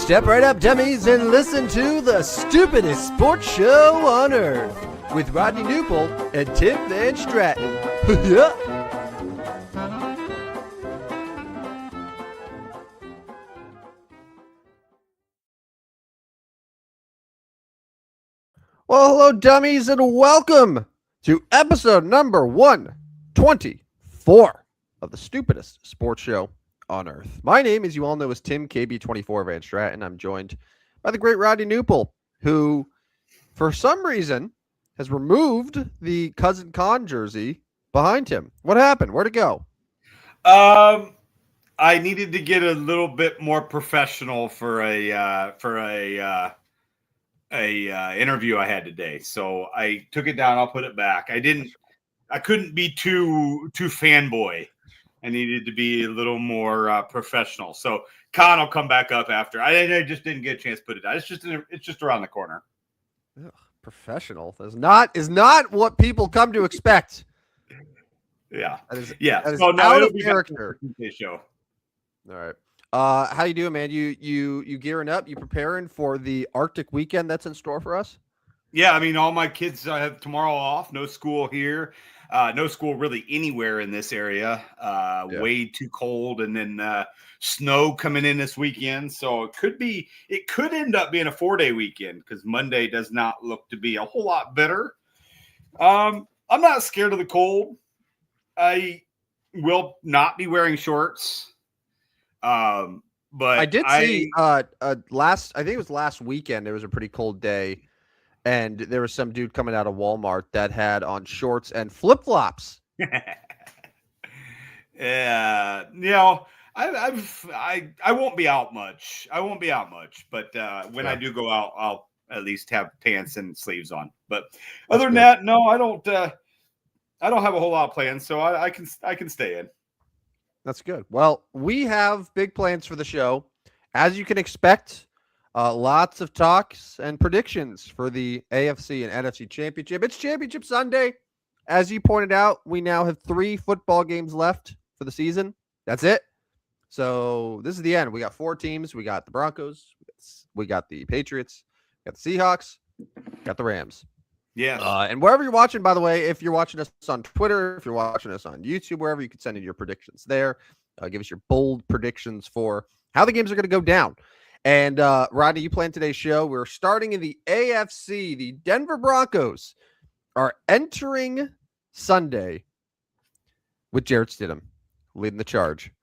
Step right up, dummies, and listen to the stupidest sports show on earth with Rodney Newpol and Tim Van Stratton. Yeah. Well, hello, dummies, and welcome to episode number 124 of the stupidest sports show on earth. My name, as you all know, is Tim KB24 Van Stratton. I'm joined by the great Rodney Newpol, who, for some reason, has removed the Cousin Con jersey behind him. What happened? Where'd it go? I needed to get a little bit more professional for a interview I had today, so I took it down. I'll put it back. I couldn't be too fanboy. I needed to be a little more professional. So Con will come back up after. I just didn't get a chance to put it down. It's just around the corner. Ugh, professional is not what people come to expect. Yeah, that is so out of character. Show. All right. How you doing, man? You gearing up? You preparing for the Arctic weekend that's in store for us? Yeah, I mean, all my kids have tomorrow off. No school here. No school really anywhere in this area. Way too cold, and then snow coming in this weekend. So it could end up being a 4-day weekend because Monday does not look to be a whole lot better. I'm not scared of the cold. I will not be wearing shorts. But I did see I think it was last weekend. There was a pretty cold day. And there was some dude coming out of Walmart that had on shorts and flip-flops. Yeah, I won't be out much. But when I do go out, I'll at least have pants and sleeves on. But other than that, no, I don't have a whole lot of plans, so I can stay in. That's good. Well, we have big plans for the show, as you can expect. Lots of talks and predictions for the AFC and NFC championship. It's Championship Sunday. As you pointed out, we now have 3 football games left for the season. That's it. So this is the end. We got 4 teams. We got the Broncos. We got the Patriots. We got the Seahawks. We got the Rams. Yeah. And wherever you're watching, by the way, if you're watching us on Twitter, if you're watching us on YouTube, wherever, you can send in your predictions there. Give us your bold predictions for how the games are going to go down. And Rodney, you planned today's show. We're starting in the AFC. The Denver Broncos are entering Sunday with Jarrett Stidham leading the charge.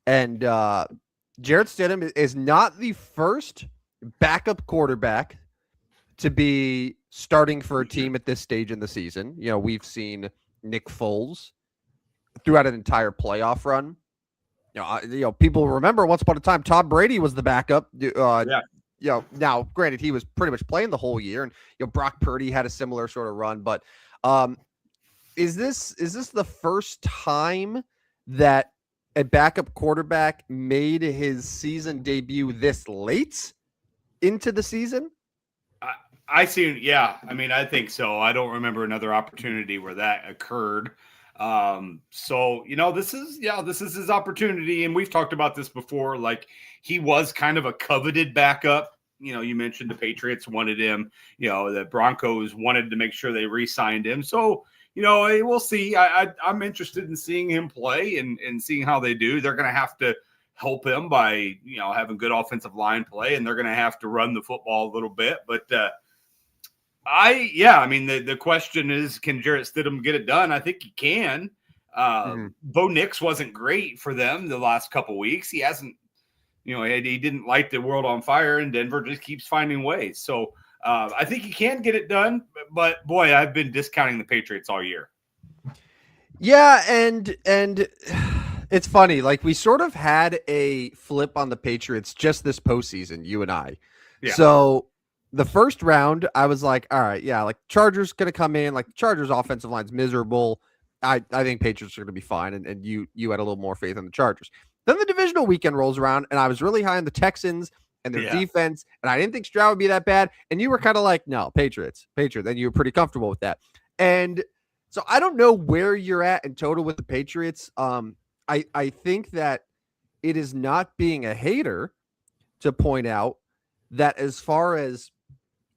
And Jarrett Stidham is not the first backup quarterback to be starting for a team at this stage in the season. You know, we've seen Nick Foles throughout an entire playoff run. People remember once upon a time Tom Brady was the backup. Now, granted, he was pretty much playing the whole year, and Brock Purdy had a similar sort of run. But is this the first time that a backup quarterback made his season debut this late into the season? I see. Yeah, I mean, I think so. I don't remember another opportunity where that occurred. So this is his opportunity, and we've talked about this before. Like, he was kind of a coveted backup. You mentioned the Patriots wanted him. The Broncos wanted to make sure they re-signed him. So we'll see. I'm interested in seeing him play and seeing how they do. They're going to have to help him by having good offensive line play, and they're going to have to run the football a little bit. But the question is, can Jarrett Stidham get it done? I think he can. Bo Nix wasn't great for them the last couple weeks. He hasn't, he didn't light the world on fire, and Denver just keeps finding ways. So I think he can get it done. But boy, I've been discounting the Patriots all year. Yeah, and it's funny. Like, we sort of had a flip on the Patriots just this postseason, you and I. Yeah. So the first round, I was like, all right, yeah, like Chargers going to come in. Like, Chargers offensive line's miserable. I think Patriots are going to be fine. And you had a little more faith in the Chargers. Then the divisional weekend rolls around, and I was really high on the Texans and their defense. And I didn't think Stroud would be that bad. And you were kind of like, no, Patriots. And you were pretty comfortable with that. And so I don't know where you're at in total with the Patriots. I think that it is not being a hater to point out that as far as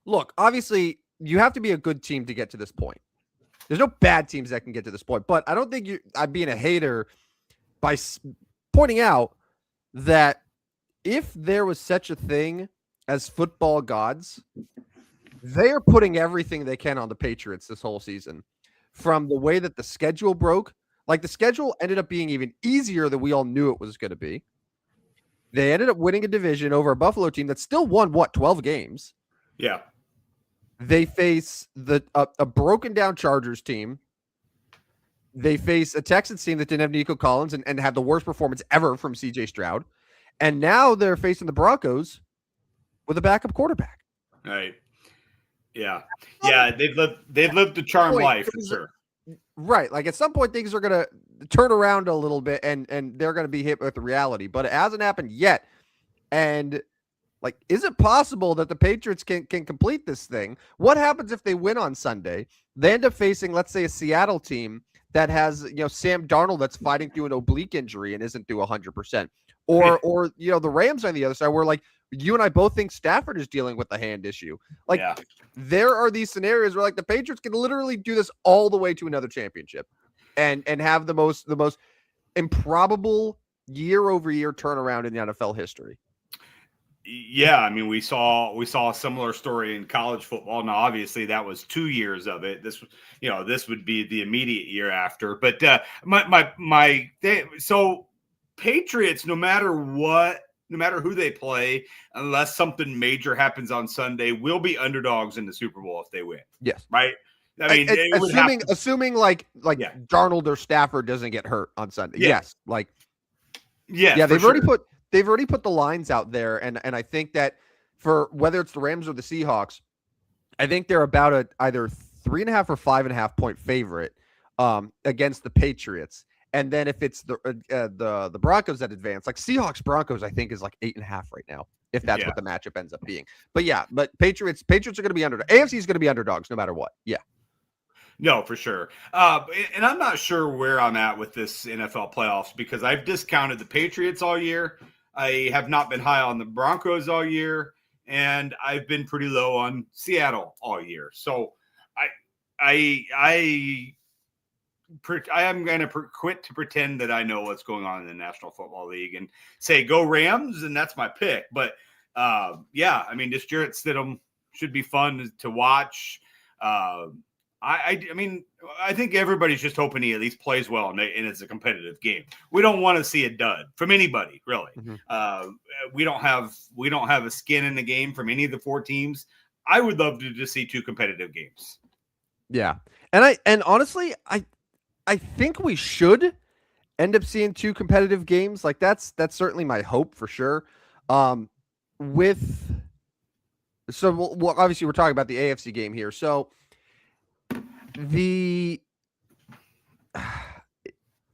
look, obviously you have to be a good team to get to this point. There's no bad teams that can get to this point, but I don't think I'm being a hater by pointing out that if there was such a thing as football gods, they are putting everything they can on the Patriots this whole season. From the way that the schedule broke, like the schedule ended up being even easier than we all knew it was going to be. They ended up winning a division over a Buffalo team that still won, 12 games? Yeah. They face a broken down Chargers team. They face a Texans team that didn't have Nico Collins and had the worst performance ever from CJ Stroud. And now they're facing the Broncos with a backup quarterback. Right. Yeah. Yeah. They've lived the charm life for sure. Right. Like at some point things are going to turn around a little bit and they're going to be hit with the reality, but it hasn't happened yet. And like, is it possible that the Patriots can complete this thing? What happens if they win on Sunday? They end up facing, let's say, a Seattle team that has, Sam Darnold that's fighting through an oblique injury and isn't through 100%. Or the Rams on the other side where like you and I both think Stafford is dealing with a hand issue. Like there are these scenarios where like the Patriots can literally do this all the way to another championship and have the most improbable year-over-year turnaround in the NFL history. Yeah, I mean, we saw a similar story in college football. Now, obviously, that was 2 years of it. This would be the immediate year after. But so Patriots, no matter who they play, unless something major happens on Sunday, will be underdogs in the Super Bowl if they win. Yes, right. I mean, assuming like Darnold or Stafford doesn't get hurt on Sunday. Yeah. Yes, they've already put the lines out there, and I think that for whether it's the Rams or the Seahawks, I think they're about either 3.5 or 5.5 point favorite against the Patriots. And then if it's the Broncos that advance, like Seahawks Broncos, I think is like 8.5 right now, if that's what the matchup ends up being. But Patriots are going to be underdogs. AFC is going to be underdogs no matter what. Yeah. No, for sure. And I'm not sure where I'm at with this NFL playoffs because I've discounted the Patriots all year. I have not been high on the Broncos all year, and I've been pretty low on Seattle all year. So I am going to quit to pretend that I know what's going on in the National Football League and say go Rams, and that's my pick. But yeah, I mean, this Jarrett Stidham should be fun to watch. I mean, I think everybody's just hoping he at least plays well and it's a competitive game. We don't want to see a dud from anybody, really. Mm-hmm. We don't have a skin in the game from any of the 4 teams. I would love to just see 2 competitive games. Yeah, and honestly, I think we should end up seeing 2 competitive games. Like that's certainly my hope for sure. Well, obviously we're talking about the AFC game here, so. I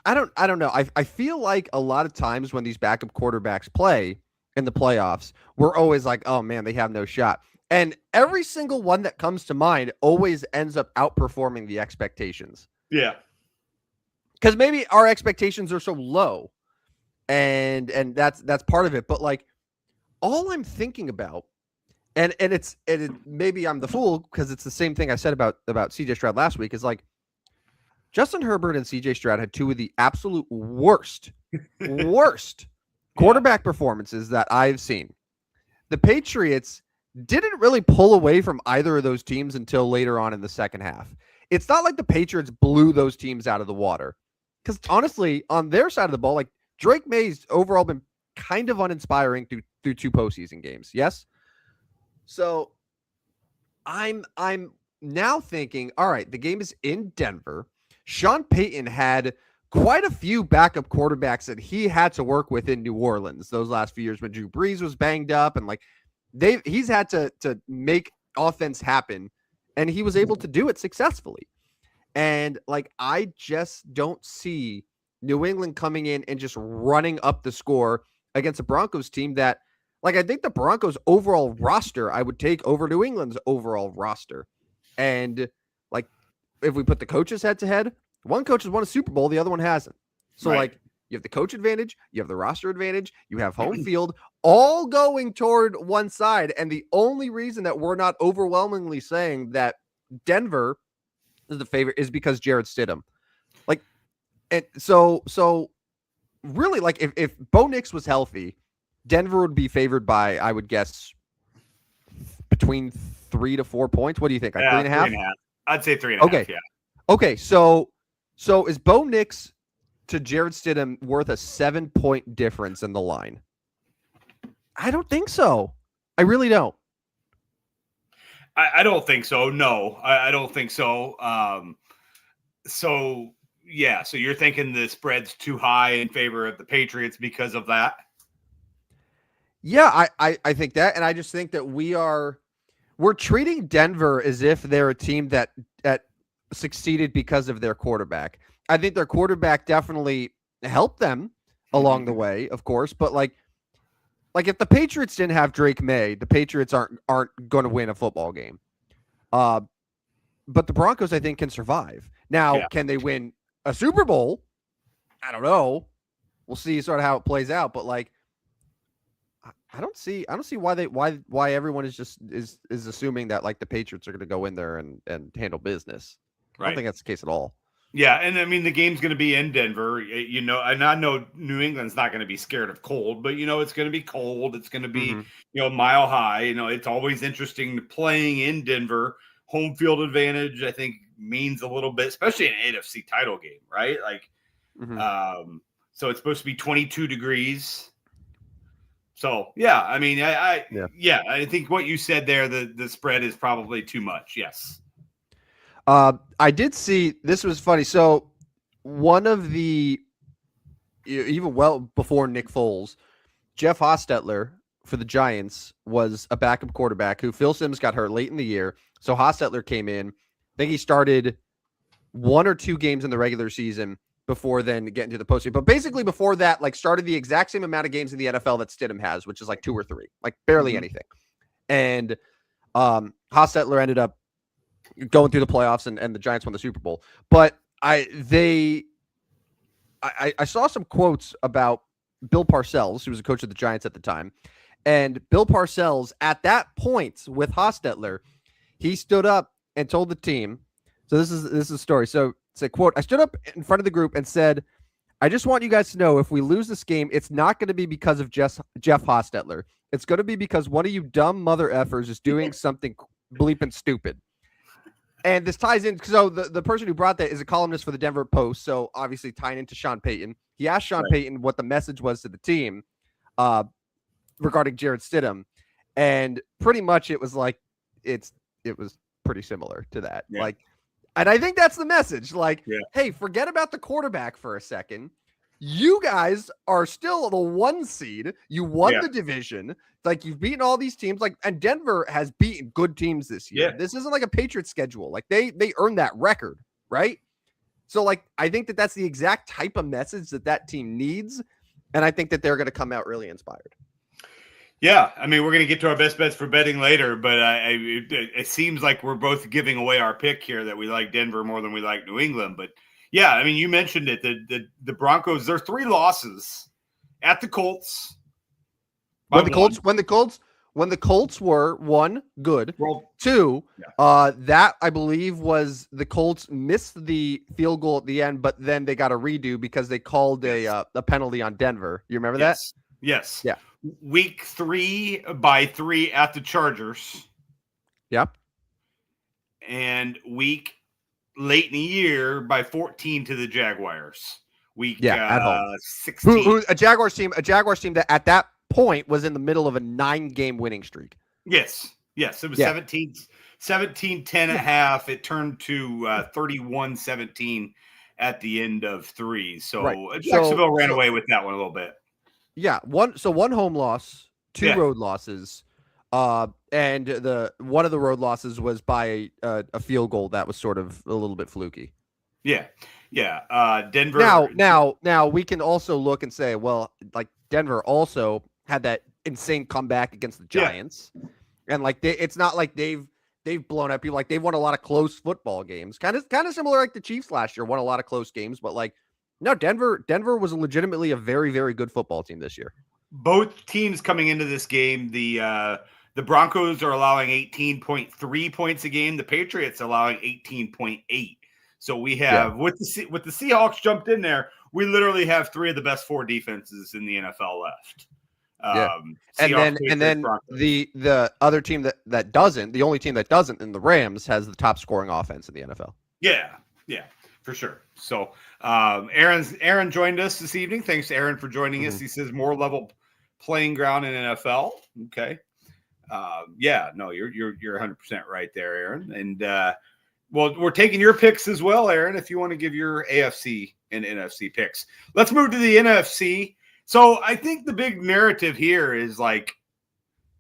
don't know. I feel like a lot of times when these backup quarterbacks play in the playoffs, we're always like, oh man, they have no shot. And every single one that comes to mind always ends up outperforming the expectations. Yeah. Because maybe our expectations are so low and that's part of it. But like all I'm thinking about And maybe I'm the fool because it's the same thing I said about CJ Stroud last week is like Justin Herbert and CJ Stroud had 2 of the absolute worst quarterback performances that I've seen. The Patriots didn't really pull away from either of those teams until later on in the second half. It's not like the Patriots blew those teams out of the water because honestly, on their side of the ball, like Drake May's overall been kind of uninspiring through 2 postseason games. Yes. So I'm now thinking, all right, the game is in Denver. Sean Payton had quite a few backup quarterbacks that he had to work with in New Orleans those last few years when Drew Brees was banged up and like he's had to make offense happen and he was able to do it successfully. And like I just don't see New England coming in and just running up the score against a Broncos team that like, I think the Broncos' overall roster, I would take over New England's overall roster. And, like, if we put the coaches head-to-head, one coach has won a Super Bowl, the other one hasn't. So, like, You have the coach advantage, you have the roster advantage, you have home field, all going toward one side. And the only reason that we're not overwhelmingly saying that Denver is the favorite is because Jared Stidham. Like, and so really, like if Bo Nix was healthy, Denver would be favored by, I would guess, between 3 to 4 points. What do you think? Like 3.5? 3.5. I'd say 3.5. Okay. Yeah. Okay. So is Bo Nix to Jared Stidham worth a 7-point difference in the line? I don't think so. I really don't. I don't think so. No, I don't think so. So you're thinking the spread's too high in favor of the Patriots because of that? Yeah, I think that, and I just think that we're treating Denver as if they're a team that succeeded because of their quarterback. I think their quarterback definitely helped them along the way, of course, but like if the Patriots didn't have Drake May, the Patriots aren't going to win a football game. But the Broncos, I think, can survive. Now, Can they win a Super Bowl? I don't know. We'll see sort of how it plays out, but like I don't see why everyone is assuming that like the Patriots are going to go in there and handle business. Right. I don't think that's the case at all. Yeah, and I mean the game's going to be in Denver, and I know New England's not going to be scared of cold, but it's going to be cold. It's going to be mile high. It's always interesting playing in Denver. Home field advantage, I think, means a little bit, especially in an NFC title game, right? Like, so it's supposed to be 22 degrees. So yeah, I mean, I think what you said there, the spread is probably too much. Yes. I did see, this was funny. So one of the, even well before Nick Foles, Jeff Hostetler for the Giants was a backup quarterback who Phil Simms got hurt late in the year. So Hostetler came in. I think he started 1 or 2 games in the regular season before then getting to the postseason. But basically before that, like started the exact same amount of games in the NFL that Stidham has, which is like 2 or 3, like barely anything. And Hostetler ended up going through the playoffs and the Giants won the Super Bowl. But I saw some quotes about Bill Parcells, who was a coach of the Giants at the time. And Bill Parcells, at that point with Hostetler, he stood up and told the team. So this is a story. So it's a quote. I stood up in front of the group and said, I just want you guys to know if we lose this game, it's not going to be because of Jeff Hostetler. It's going to be because one of you dumb mother effers is doing something bleeping stupid. And this ties in. So the person who brought that is a columnist for the Denver Post. So obviously tying into Sean Payton. He asked Sean Payton what the message was to the team regarding Jared Stidham. And pretty much it was like, it was pretty similar to that. Yeah. Like, and I think that's the message. Like, hey, forget about the quarterback for a second. You guys are still the 1 seed. You won the division. Like, you've beaten all these teams. Like, and Denver has beaten good teams this year. Yeah. This isn't like a Patriots schedule. Like, they earned that record, right? So, like, I think that that's the exact type of message that team needs. And I think that they're going to come out really inspired. Yeah, I mean, we're going to get to our best bets for betting later, but it seems like we're both giving away our pick here that we like Denver more than we like New England. But yeah, I mean, you mentioned it. The Broncos, there are 3 losses at the Colts. When the Colts were 1 good, 2, that I believe was the Colts missed the field goal at the end, but then they got a redo because they called a penalty on Denver. You remember that? Yes. Yeah. Week 3 by 3 at the Chargers. Yep. And week late in the year by 14 to the Jaguars. Week at home. 16. A Jaguars team that at that point was in the middle of a 9-game winning streak. Yes. It was 17-10 at half. It turned to 31-17 at the end of 3. So Jacksonville ran away with that one a little bit. Yeah, one home loss, 2 road losses, and one of the road losses was by a field goal that was sort of a little bit fluky. Yeah. Denver. Now we can also look and say, well, like Denver also had that insane comeback against the Giants, and like it's not like they've blown up people. Like they've won a lot of close football games, kind of similar like the Chiefs last year won a lot of close games, but like No, Denver was legitimately a very, very good football team this year. Both teams coming into this game, the Broncos are allowing 18.3 points a game. The Patriots allowing 18.8. So we have with the Seahawks jumped in there, we literally have three of the best four defenses in the NFL left. Seahawks, and then Broncos. the other team that doesn't, the only team that doesn't in the Rams has the top scoring offense in the NFL. Yeah, for sure. So Aaron joined us this evening. Thanks to Aaron for joining us. He says more level playing ground in NFL. Okay. You're 100% right there, Aaron. And well, we're taking your picks as well, Aaron, if you want to give your AFC and NFC picks. Let's move to the NFC. So I think the big narrative here is like,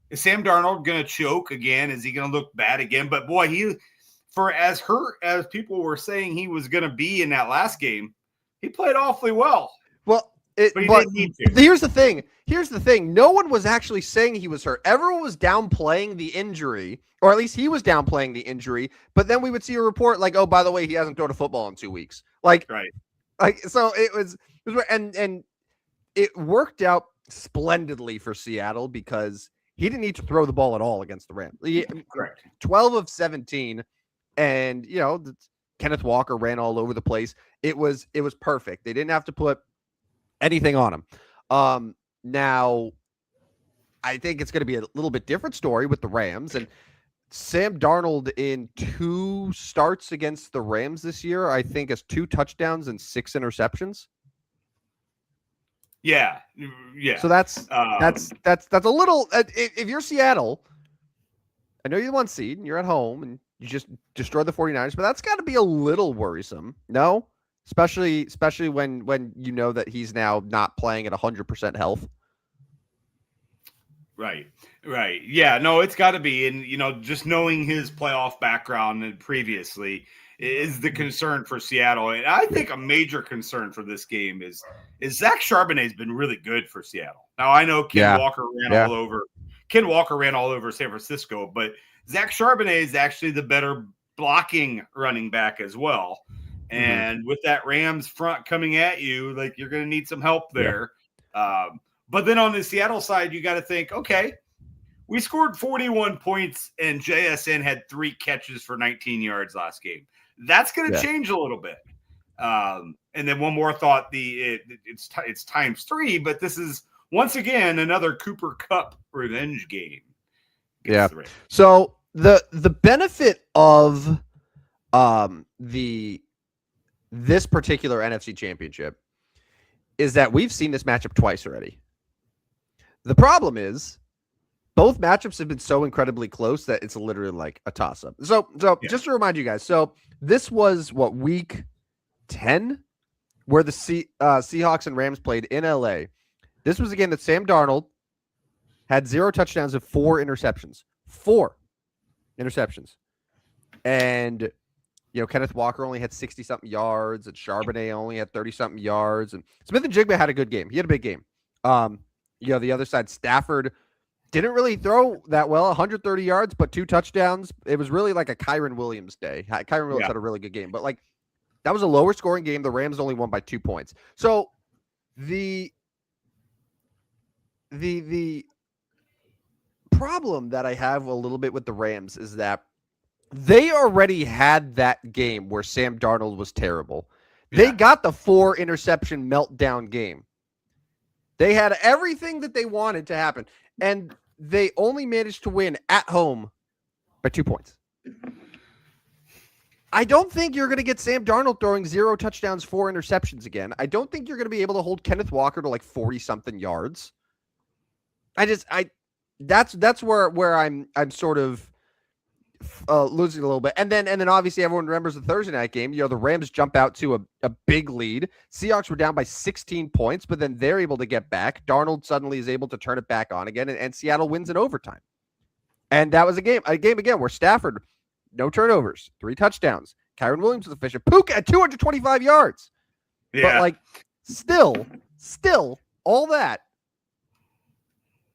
is Sam Darnold going to choke again? Is he going to look bad again? But boy, for as hurt as people were saying he was going to be in that last game, he played awfully well. Well, but didn't need to. Here's the thing. No one was actually saying he was hurt. Everyone was downplaying the injury, or at least he was downplaying the injury. But then we would see a report like, "Oh, by the way, he hasn't thrown a football in 2 weeks." Like, so it was and it worked out splendidly for Seattle because he didn't need to throw the ball at all against the Rams. Correct. 12 of 17, and Kenneth Walker ran all over the place. It was perfect. They didn't have to put anything on him. Now, I think it's going to be a little bit different story with the Rams, and Sam Darnold in 2 starts against the Rams this year, I think, has 2 touchdowns and 6 interceptions. Yeah. So that's a little. If you're Seattle, I know you're the 1 seed and you're at home and you just destroyed the 49ers, but that's got to be a little worrisome. No, especially when you know that he's now not playing at 100% health. Right. Yeah, no, it's got to be. And, just knowing his playoff background and previously is the concern for Seattle. And I think a major concern for this game is Zach Charbonnet has been really good for Seattle. Now, I know Ken Walker ran all over San Francisco, but Zach Charbonnet is actually the better blocking running back as well. And with that Rams front coming at you, like you're going to need some help there. But then on the Seattle side, you got to think, okay, we scored 41 points and JSN had 3 catches for 19 yards last game. That's going to change a little bit. And then one more thought, it's times 3, but this is once again another Cooper Kupp revenge game. Yeah. So the benefit of this particular NFC championship is that we've seen this matchup twice already. The problem is both matchups have been so incredibly close that it's literally like a toss-up. So just to remind you guys, so this was week 10 where the Seahawks and Rams played in LA. This was a game that Sam Darnold had 0 touchdowns and 4 interceptions. 4 interceptions. And Kenneth Walker only had 60-something yards, and Charbonnet only had 30-something yards, and Smith-Njigba had a good game. He had a big game. The other side, Stafford didn't really throw that well, 130 yards, but 2 touchdowns. It was really like a Kyron Williams day. Kyron Williams had a really good game, but that was a lower scoring game. The Rams only won by 2 points. So the problem that I have a little bit with the Rams is that they already had that game where Sam Darnold was terrible. They got the 4 interception meltdown game. They had everything that they wanted to happen, and they only managed to win at home by 2 points. I don't think you're going to get Sam Darnold throwing 0 touchdowns, 4 interceptions again. I don't think you're going to be able to hold Kenneth Walker to 40-something yards. That's where I'm sort of losing a little bit. And then obviously everyone remembers the Thursday night game. The Rams jump out to a big lead. Seahawks were down by 16 points, but then they're able to get back. Darnold suddenly is able to turn it back on again, and Seattle wins in overtime. And that was a game again where Stafford, no turnovers, 3 touchdowns. Kyron Williams was efficient. Puka at 225 yards. Yeah. But still, all that,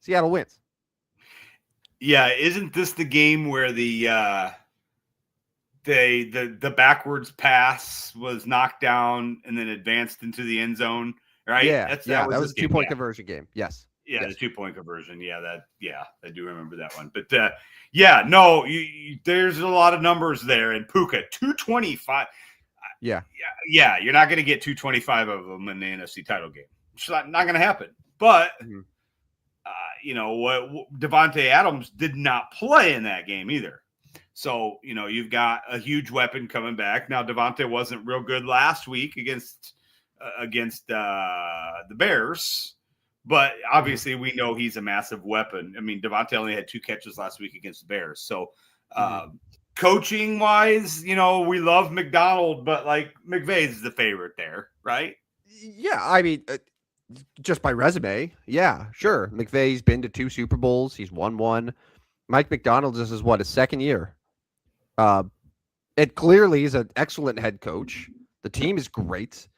Seattle wins. Yeah, isn't this the game where the the backwards pass was knocked down and then advanced into the end zone, right? Yeah, that was a 2-point yeah. conversion game. Yes. Yeah, yes. the 2-point conversion. I do remember that one. But no, there's a lot of numbers there. And Puka, 225. Yeah, you're not going to get 225 of them in the NFC title game. It's not going to happen. But what Devontae Adams did not play in that game either. So you've got a huge weapon coming back. Now Devontae wasn't real good last week against the Bears. But obviously, we know he's a massive weapon. I mean, Devontae only had 2 catches last week against the Bears. So, coaching wise, we love McDonald, but like McVay's the favorite there, right? Yeah, I mean, just by resume, yeah, sure. McVay's been to 2 Super Bowls. He's won 1. Mike McDonald, this is his second year. It clearly is an excellent head coach. The team is great.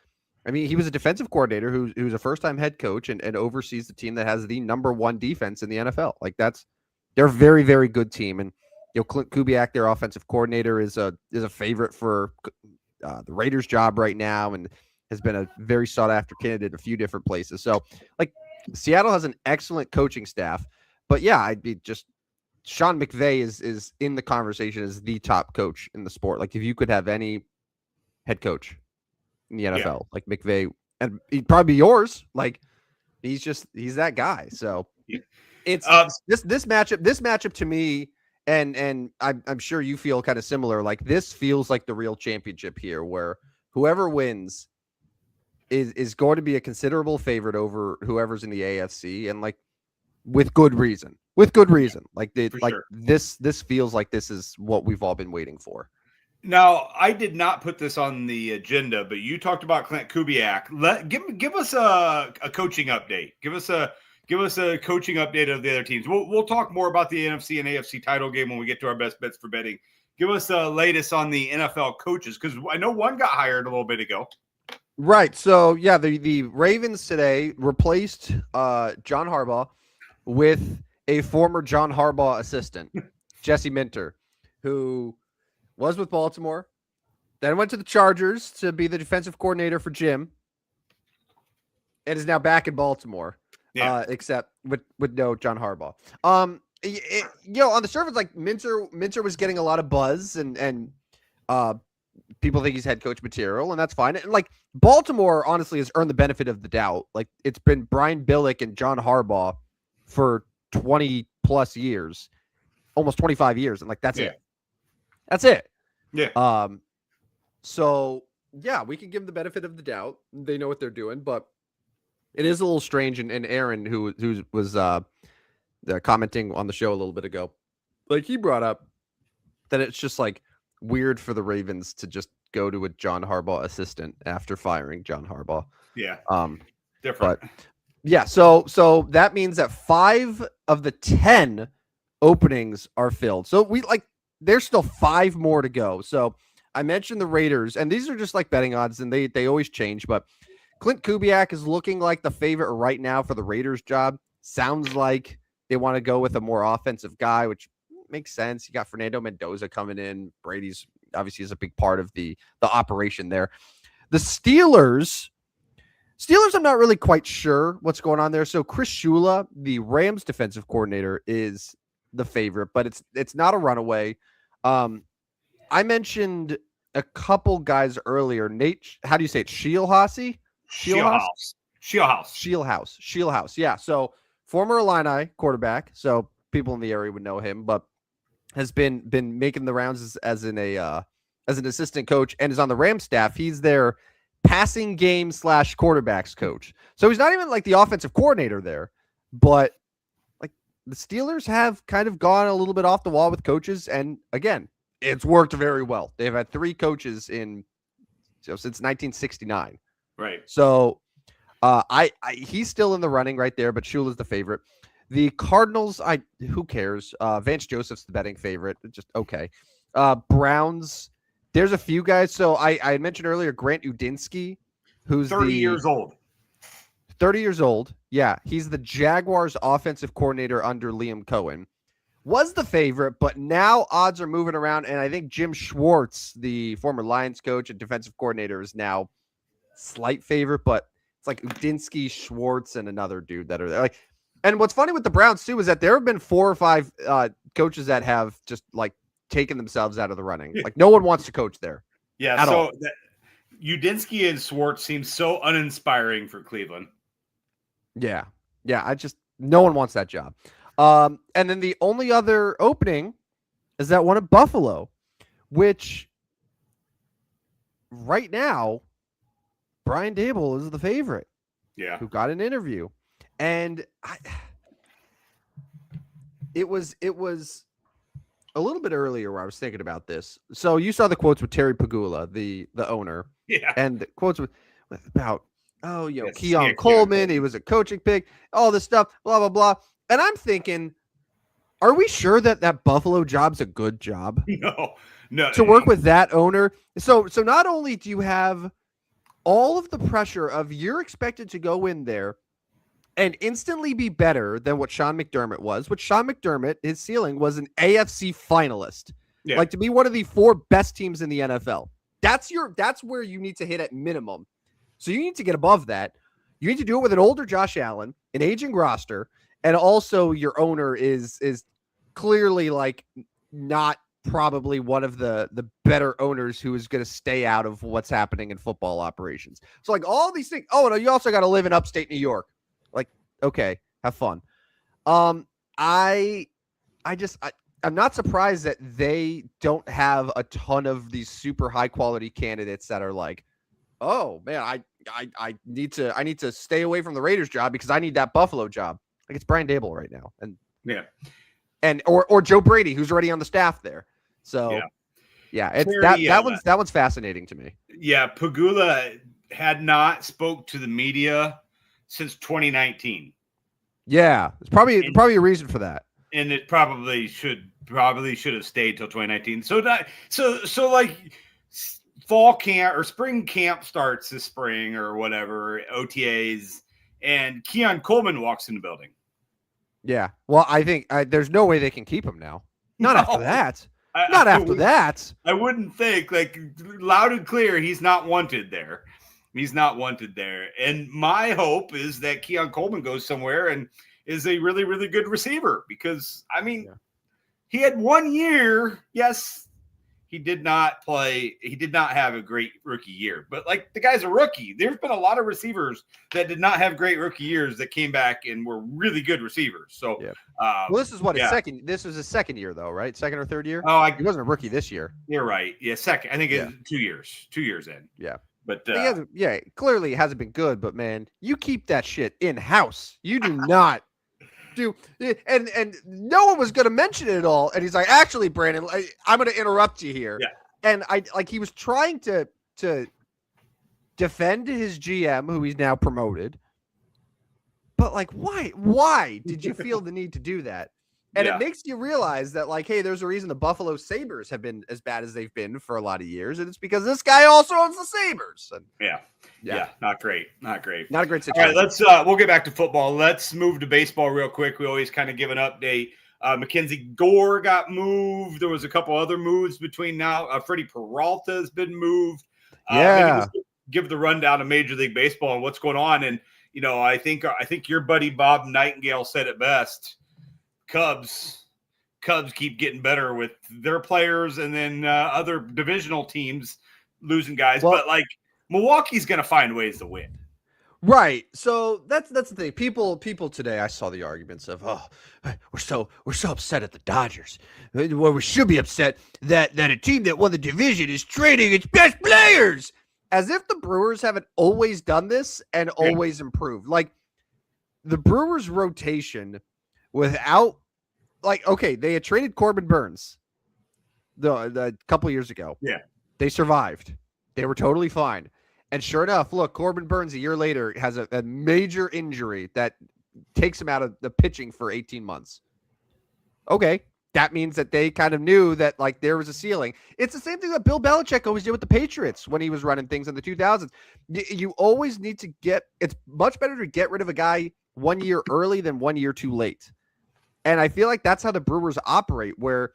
I mean, he was a defensive coordinator who's a first-time head coach and oversees the team that has the number 1 defense in the NFL. Like they're a very, very good team. And Clint Kubiak, their offensive coordinator, is a favorite for the Raiders' job right now, and has been a very sought-after candidate in a few different places. So, like, Seattle has an excellent coaching staff. But yeah, I'd be just Sean McVay is in the conversation as the top coach in the sport. Like, if you could have any head coach in the NFL, like McVay, and he'd probably be yours. Like, he's that guy. So it's this matchup to me, and I'm sure you feel kind of similar. Like, this feels like the real championship here, where whoever wins is going to be a considerable favorite over whoever's in the AFC, and like with good reason. Like sure. This feels like this is what we've all been waiting for. Now, I did not put this on the agenda, but you talked about Clint Kubiak. Give us a coaching update. Give us a coaching update of the other teams. We'll talk more about the NFC and AFC title game when we get to our best bets for betting. Give us the latest on the NFL coaches, because I know one got hired a little bit ago. Right. So yeah, the Ravens today replaced John Harbaugh with a former John Harbaugh assistant, Jesse Minter, who was with Baltimore, then went to the Chargers to be the defensive coordinator for Jim, and is now back in Baltimore, except with no John Harbaugh. On the surface, like Minter was getting a lot of buzz, and people think he's head coach material, and that's fine. And like Baltimore, honestly, has earned the benefit of the doubt. Like, it's been Brian Billick and John Harbaugh for 20 plus years, almost 25 years, and like that's it. That's it. Yeah. So yeah, we can give them the benefit of the doubt. They know what they're doing, but it is a little strange. And Aaron, who was commenting on the show a little bit ago, like, he brought up that it's just like weird for the Ravens to just go to a John Harbaugh assistant after firing John Harbaugh. Yeah. Different. But yeah. So that means that 5 of the 10 openings are filled. So there's still 5 more to go. So I mentioned the Raiders, and these are just like betting odds, and they always change. But Clint Kubiak is looking like the favorite right now for the Raiders job. Sounds like they want to go with a more offensive guy, which makes sense. You got Fernando Mendoza coming in. Brady's obviously is a big part of the operation there. The Steelers, I'm not really quite sure what's going on there. So Chris Shula, the Rams defensive coordinator, is the favorite, but it's not a runaway. I mentioned a couple guys earlier. Nate, how do you say it? Shielhouse. Yeah. So former Illini quarterback. So people in the area would know him, but has been making the rounds as an assistant coach, and is on the Rams staff. He's their passing game / quarterbacks coach. So he's not even like the offensive coordinator there, but like the Steelers have kind of gone a little bit off the wall with coaches. And again, it's worked very well. They've had 3 coaches since 1969. Right. So he's still in the running right there, but Shula's the favorite. The Cardinals, who cares? Vance Joseph's the betting favorite. Just okay. Browns, there's a few guys. So I mentioned earlier Grant Udinsky, who's 30 years old. 30 years old. Yeah. He's the Jaguars offensive coordinator under Liam Cohen. was the favorite, but now odds are moving around, and I think Jim Schwartz, the former Lions coach and defensive coordinator, is now slight favorite, but it's like Udinsky, Schwartz, and another dude that are there. Like, and what's funny with the Browns too is that there have been 4 or 5 coaches that have just like taken themselves out of the running. Like no one wants to coach there. Yeah, so Udinsky and Schwartz seem so uninspiring for Cleveland. Yeah, no one wants that job. And then the only other opening is that one at Buffalo, which right now, Brian Dable is the favorite. Yeah. Who got an interview. And it was a little bit earlier where I was thinking about this. So you saw the quotes with Terry Pagula, the owner. Yeah. And the quotes with about, Keon Coleman, he was a coaching pick, all this stuff, blah, blah, blah. And I'm thinking, are we sure that Buffalo job's a good job? No. To work with that owner. So not only do you have all of the pressure of you're expected to go in there and instantly be better than what Sean McDermott was, which Sean McDermott, his ceiling was an AFC finalist. Yeah. Like to be one of the 4 best teams in the NFL. That's where you need to hit at minimum. So you need to get above that. You need to do it with an older Josh Allen, an aging roster, and also your owner is clearly like not probably one of the better owners who is going to stay out of what's happening in football operations. So like all these things. Oh, no, you also got to live in upstate New York. Like, okay, have fun. I'm not surprised that they don't have a ton of these super high quality candidates that are like, oh man, I need to stay away from the Raiders job because I need that Buffalo job. Like it's Brian Dable right now. And yeah. And or Joe Brady, who's already on the staff there. So it's that one's fascinating to me. Yeah, Pagula had not spoke to the media since 2019. Yeah, it's probably a reason for that. And it probably should have stayed till 2019. So like fall camp or spring camp starts this spring or whatever, OTAs, and Keon Coleman walks in the building. Yeah. Well, I think there's no way they can keep him now. Not after that. Not after that. I wouldn't think, like, loud and clear, he's not wanted there. He's not wanted there. And my hope is that Keon Coleman goes somewhere and is a really, really good receiver because, I mean, he had 1 year. Yes, he did not play. He did not have a great rookie year. But, like, the guy's a rookie. There's been a lot of receivers that did not have great rookie years that came back and were really good receivers. So, well, this is his second. This was his second year, though, right? Second or third year? Oh, he wasn't a rookie this year. You're right. Yeah, second. I think it's 2 years. 2 years in. Yeah. But clearly it hasn't been good. But man, you keep that shit in house. You do not do. And no one was going to mention it at all. And he's like, actually, Brandon, I'm going to interrupt you here. Yeah. And he was trying to defend his GM, who he's now promoted. But like, why did you feel the need to do that? And it makes you realize that, like, hey, there's a reason the Buffalo Sabres have been as bad as they've been for a lot of years. And it's because this guy also owns the Sabres. And not great. Not a great situation. All right, let's we'll get back to football. Let's move to baseball real quick. We always kind of give an update. Mackenzie Gore got moved. There was a couple other moves between now. Freddie Peralta has been moved. Give the rundown of Major League Baseball and what's going on. And, you know, I think your buddy Bob Nightingale said it best. Cubs keep getting better with their players, and then other divisional teams losing guys. But like Milwaukee's going to find ways to win. Right. So that's the thing. People today, I saw the arguments of, we're so upset at the Dodgers. Well, we should be upset that a team that won the division is trading its best players. As if the Brewers haven't always done this and always improved. Like the Brewers rotation without, like, okay, they had traded Corbin Burns the couple of years ago. Yeah. They survived. They were totally fine. And sure enough, look, Corbin Burns a year later has a major injury that takes him out of the pitching for 18 months. Okay. That means that they kind of knew that, like, there was a ceiling. It's the same thing that Bill Belichick always did with the Patriots when he was running things in the 2000s. You always need to it's much better to get rid of a guy 1 year early than 1 year too late. And I feel like that's how the Brewers operate, where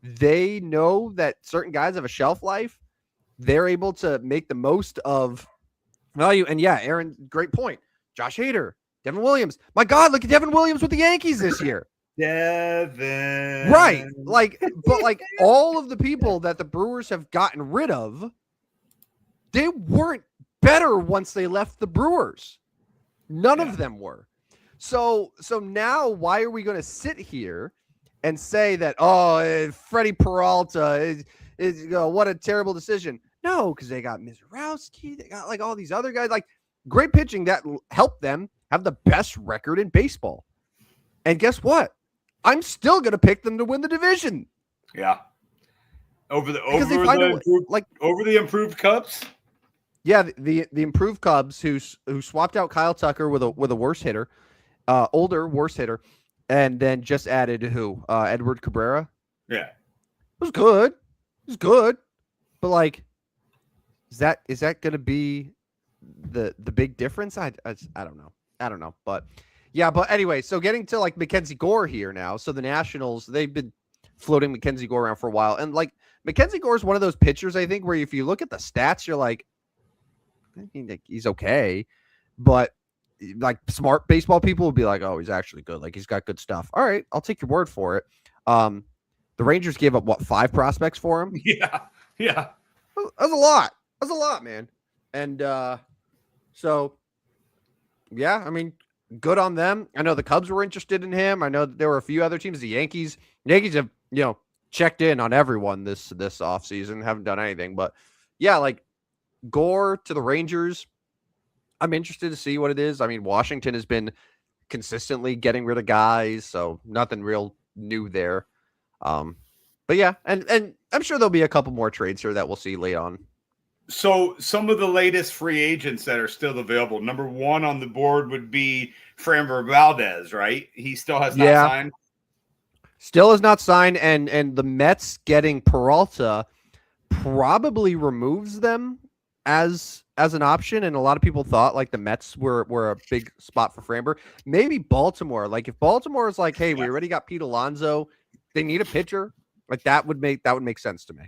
they know that certain guys have a shelf life. They're able to make the most of value. And yeah, Aaron, great point. Josh Hader, Devin Williams. My God, look at Devin Williams with the Yankees this year. Devin. Right. But all of the people that the Brewers have gotten rid of, they weren't better once they left the Brewers. None of them were. So now why are we going to sit here and say that, Freddie Peralta is what a terrible decision? No, because they got Mizorowski. They got like all these other guys, like great pitching that helped them have the best record in baseball. And guess what? I'm still going to pick them to win the division. Yeah. Over the improved Cubs. Yeah, the improved Cubs who swapped out Kyle Tucker with a worse hitter, older worse hitter, and then just added Edward Cabrera. Yeah, it was good. It was good, but like, is that going to be the big difference? I don't know. I don't know, but yeah. But anyway, so getting to like Mackenzie Gore here now. So the Nationals, they've been floating Mackenzie Gore around for a while, and like Mackenzie Gore is one of those pitchers, I think, where if you look at the stats, you're like, he's okay, but like smart baseball people would be like, oh, he's actually good. Like he's got good stuff. All right, I'll take your word for it. The Rangers gave up 5 prospects for him? Yeah. That was a lot. That's a lot, man. And so yeah, I mean, good on them. I know the Cubs were interested in him. I know that there were a few other teams. The Yankees have, checked in on everyone this offseason, haven't done anything. But yeah, like Gore to the Rangers, I'm interested to see what it is. I mean, Washington has been consistently getting rid of guys, so nothing real new there. But yeah, and I'm sure there'll be a couple more trades here that we'll see late on. So some of the latest free agents that are still available. Number 1 on the board would be Framber Valdez, right? He still has not signed. Still has not signed, and the Mets getting Peralta probably removes them as an option. And a lot of people thought like the Mets were a big spot for Framber. Maybe Baltimore. Like if Baltimore is like, hey, we already got Pete Alonso, they need a pitcher. Like that would make sense to me.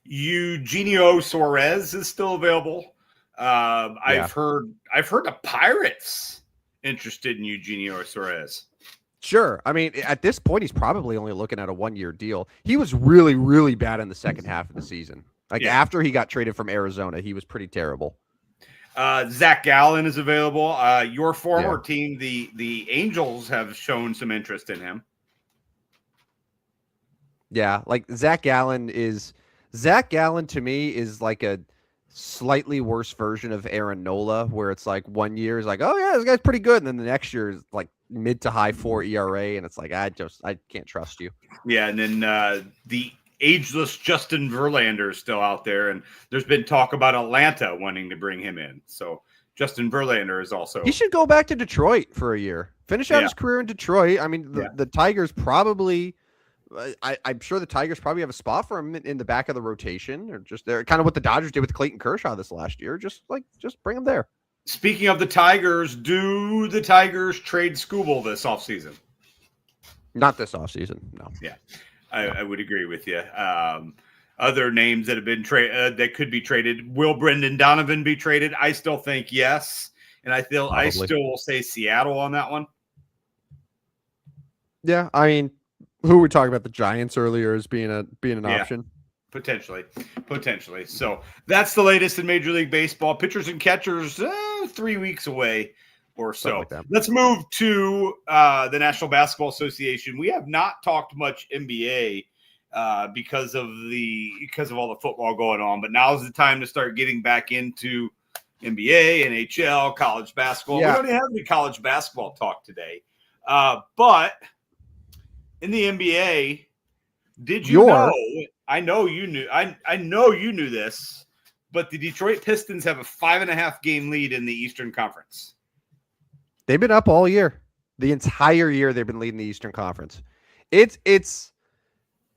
Eugenio Suarez is still available. I've heard the Pirates interested in Eugenio Suarez. Sure. I mean, at this point, he's probably only looking at a 1-year deal. He was really, really bad in the second half of the season. After he got traded from Arizona, he was pretty terrible. Zach Gallen is available. Your former team, the Angels, have shown some interest in him. Yeah, like Zach Gallen to me is like a slightly worse version of Aaron Nola, where it's like 1 year is like, oh yeah, this guy's pretty good, and then the next year is like mid to high 4 ERA, and it's like I can't trust you. Yeah, and then the ageless Justin Verlander is still out there, and there's been talk about Atlanta wanting to bring him in. So Justin Verlander is also. He should go back to Detroit for a year, finish out his career in Detroit. I mean, the Tigers probably. I'm sure the Tigers probably have a spot for him in the back of the rotation, or just there, kind of what the Dodgers did with Clayton Kershaw this last year. Just bring him there. Speaking of the Tigers, do the Tigers trade Skubal this offseason? Not this offseason, no. Yeah, I would agree with you. Other names that have been traded that could be traded. Will Brendan Donovan be traded? I still think yes, and I still will say Seattle on that one. Yeah, I mean. Who were talking about the Giants earlier as being an option? Potentially. So that's the latest in Major League Baseball. Pitchers and catchers, 3 weeks away or so. Like let's move to the National Basketball Association. We have not talked much NBA because of all the football going on, but now is the time to start getting back into NBA, NHL, college basketball. Yeah. We don't have any college basketball talk today, but. In the NBA, did you know? I know you knew. I know you knew this, but the Detroit Pistons have a 5.5 game lead in the Eastern Conference. They've been up all year. The entire year they've been leading the Eastern Conference. It's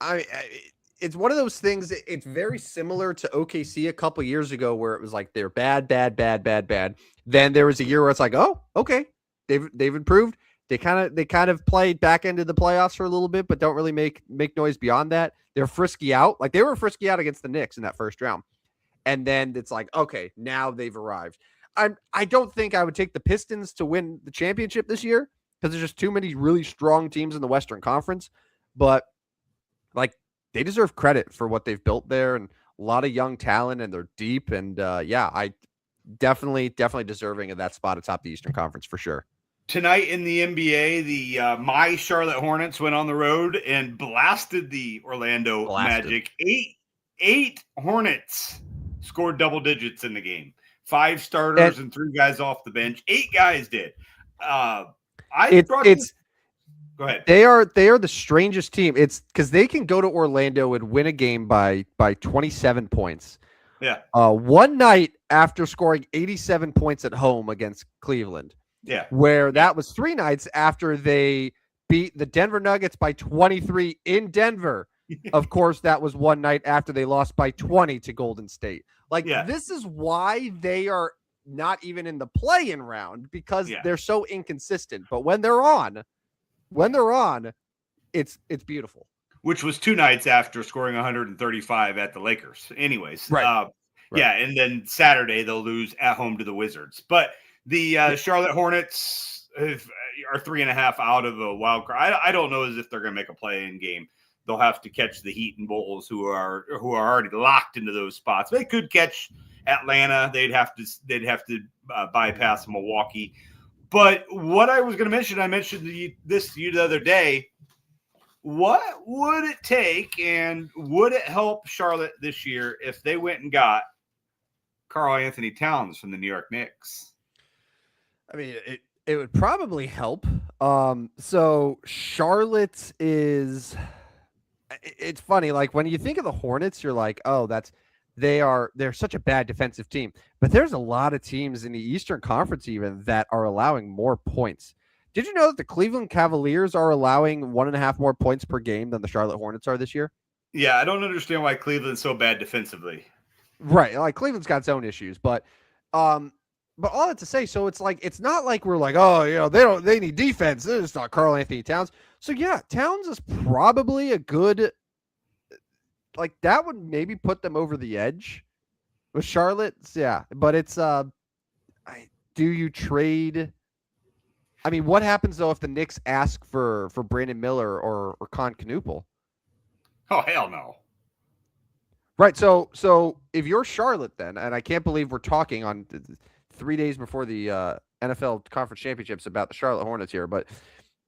one of those things. It's very similar to OKC a couple years ago, where it was like they're bad. Then there was a year where it's like, oh, okay, they've improved. They kind of played back into the playoffs for a little bit, but don't really make noise beyond that. They're frisky out. Like they were frisky out against the Knicks in that first round. And then it's like, okay, now they've arrived. I don't think I would take the Pistons to win the championship this year because there's just too many really strong teams in the Western Conference. But like they deserve credit for what they've built there and a lot of young talent and they're deep. And I definitely deserving of that spot atop the Eastern Conference for sure. Tonight in the NBA, the my Charlotte Hornets went on the road and blasted the Orlando Magic. Eight Hornets scored double digits in the game. 5 starters and 3 guys off the bench. 8 guys did. Go ahead. They are the strangest team. It's because they can go to Orlando and win a game by 27 points. Yeah. One night after scoring 87 points at home against Cleveland. Yeah. Where that was 3 nights after they beat the Denver Nuggets by 23 in Denver. Of course, that was one night after they lost by 20 to Golden State. This is why they are not even in the play-in round because they're so inconsistent. But when they're on, it's beautiful. Which was 2 nights after scoring 135 at the Lakers. Anyways, right. Yeah, and then Saturday they'll lose at home to the Wizards. But the Charlotte Hornets are 3.5 out of a wild card. I don't know as if they're going to make a play-in game. They'll have to catch the Heat and Bulls, who are already locked into those spots. They could catch Atlanta. They'd have to bypass Milwaukee. But what I was going to mention, I mentioned this to you the other day. What would it take, and would it help Charlotte this year if they went and got Karl-Anthony Towns from the New York Knicks? I mean, it would probably help. So Charlotte is. It's funny, like when you think of the Hornets, you're like, oh, they're such a bad defensive team. But there's a lot of teams in the Eastern Conference even that are allowing more points. Did you know that the Cleveland Cavaliers are allowing 1.5 more points per game than the Charlotte Hornets are this year? Yeah, I don't understand why Cleveland's so bad defensively. Right, like Cleveland's got its own issues, but all that to say, so it's like it's not like we're like, oh, they need defense. This is not Karl-Anthony Towns. So yeah, Towns is probably a good, like that would maybe put them over the edge with Charlotte. Yeah, but it's do you trade? I mean, what happens though if the Knicks ask for Brandon Miller or Con Knuppel? Oh hell no! Right. So if you're Charlotte, then, and I can't believe we're talking on 3 days before the NFL Conference Championships about the Charlotte Hornets here, but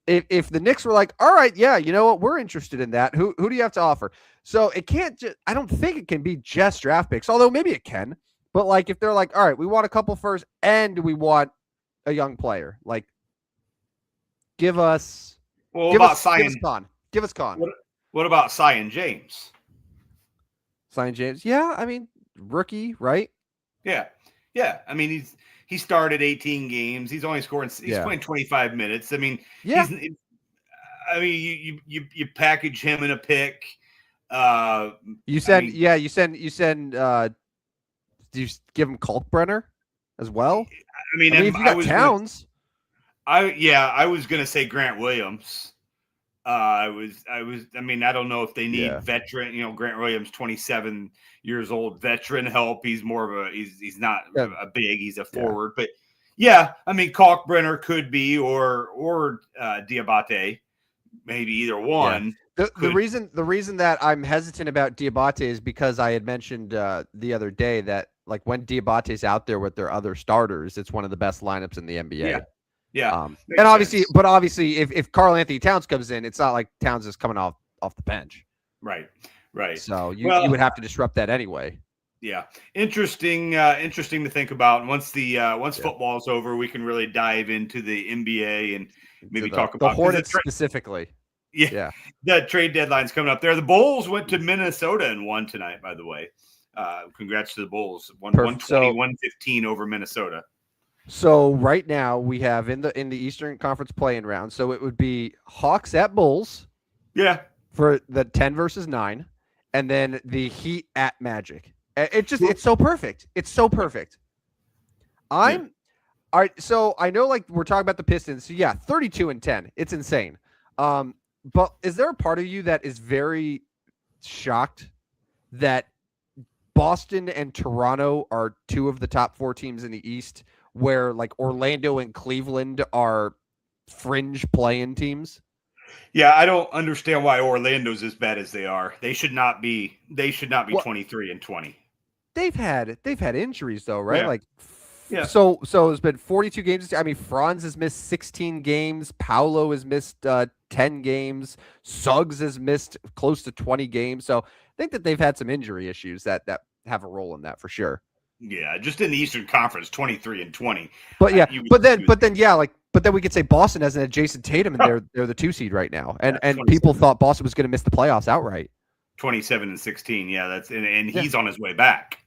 if the Knicks were like, all right, yeah, you know what, we're interested in that. Who do you have to offer? So it can't just. I don't think it can be just draft picks, although maybe it can. But like if they're like, all right, we want a couple first, and we want a young player, like. Give us. Well, give about us Con. Give us Con. What about Zion James? Zion James, yeah. I mean, rookie, right? Yeah. I mean, he started 18 games. He's only scoring. He's playing 25 minutes. I mean, yeah. You package him in a pick. You send. Do you give him Kalkbrenner as well? I mean, if you got Towns. I was gonna say Grant Williams. I mean, I don't know if they need veteran. Grant Williams, 27 years old, veteran help. He's more of he's not a big. He's a forward, but I mean, Kalkbrenner could be or Diabate, maybe either one. Yeah. The reason that I'm hesitant about Diabate is because I had mentioned the other day that like when Diabate's out there with their other starters, it's one of the best lineups in the NBA. Yeah. And obviously, if Karl-Anthony Towns comes in, it's not like Towns is coming off the bench. Right. So you would have to disrupt that anyway. Yeah. Interesting to think about. And once football's over, we can really dive into the NBA and maybe talk about the Hornets specifically. Yeah. The trade deadline's coming up there. The Bulls went to Minnesota and won tonight, by the way. Congrats to the Bulls. 120-115 over Minnesota. So right now we have in the Eastern Conference play-in round. So it would be Hawks at Bulls. Yeah. For the 10 versus 9, and then the Heat at Magic. It's so perfect. It's so perfect. I'm All right, so I know like we're talking about the Pistons. So yeah, 32-10. It's insane. But is there a part of you that is very shocked that Boston and Toronto are two of the top 4 teams in the East, where like Orlando and Cleveland are fringe play-in teams? Yeah, I don't understand why Orlando's as bad as they are. They should not be. Well, 23-20. they've had injuries though, right? Yeah. Like, Yeah. so it's been 42 games. I mean, Franz has missed 16 games. Paolo has missed 10 games. Suggs has missed close to 20 games. So I think that they've had some injury issues that have a role in that for sure. Yeah, just in the Eastern Conference, 23-20. But yeah, but then we could say Boston has an adjacent Tatum, and they're the 2 seed right now, and people thought Boston was going to miss the playoffs outright. 27-16. Yeah, that's and he's on his way back.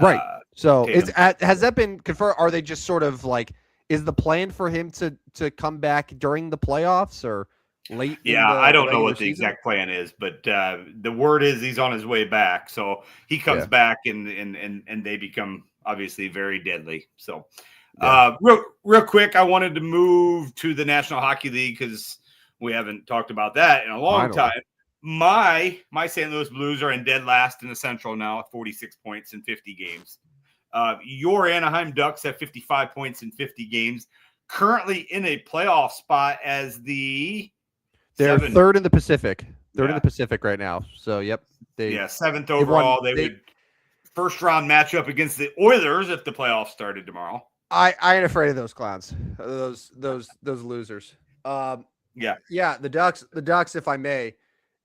Right. So Tatum. has that been confirmed? Are they just sort of like, is the plan for him to come back during the playoffs or late? Yeah, I don't know what the exact plan is, but the word is he's on his way back. So he comes back and they become obviously very deadly. So real quick, I wanted to move to the National Hockey League because we haven't talked about that in a long time. My St. Louis Blues are in dead last in the Central now at 46 points in 50 games. Your Anaheim Ducks have 55 points in 50 games, currently in a playoff spot as they're 3rd in the Pacific. Third in the Pacific right now. So, yep. 7th overall. They would first round matchup against the Oilers if the playoffs started tomorrow. I ain't afraid of those clowns. Those losers. Yeah. The Ducks, if I may,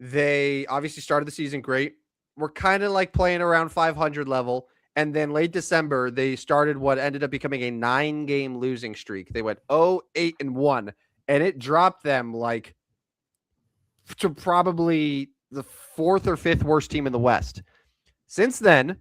they obviously started the season great. We're kind of like playing around 500 level. And then late December, they started what ended up becoming a 9-game losing streak. They went 0-8-1, and it dropped them like to probably the 4th or 5th worst team in the West. Since then,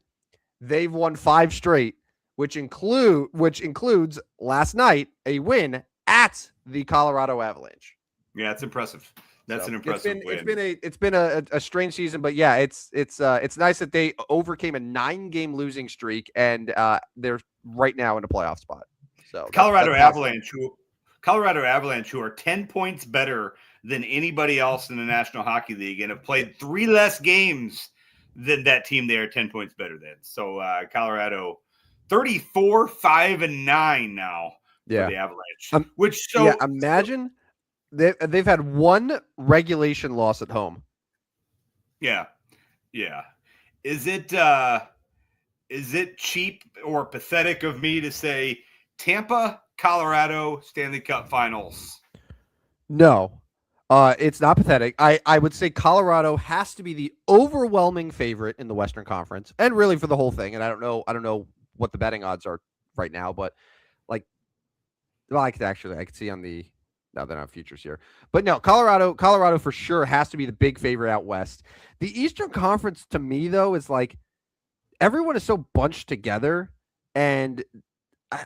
they've won 5 straight, which includes last night a win at the Colorado Avalanche. Yeah, it's impressive. That's an impressive win. It's been a strange season, but yeah, it's nice that they overcame a 9-game losing streak and they're right now in a playoff spot. So Colorado Avalanche, who are 10 points better than anybody else in the National Hockey League and have played 3 less games than that team they are 10 points better than. So Colorado 34-5-9 now for the Avalanche. Imagine they've had 1 regulation loss at home. Yeah. Is it cheap or pathetic of me to say Tampa, Colorado, Stanley Cup Finals? No, it's not pathetic. I would say Colorado has to be the overwhelming favorite in the Western Conference, and really for the whole thing. And I don't know what the betting odds are right now, but I could see on the. No, they're not futures here. But no, Colorado for sure has to be the big favorite out west. The Eastern Conference, to me, though, is like everyone is so bunched together. And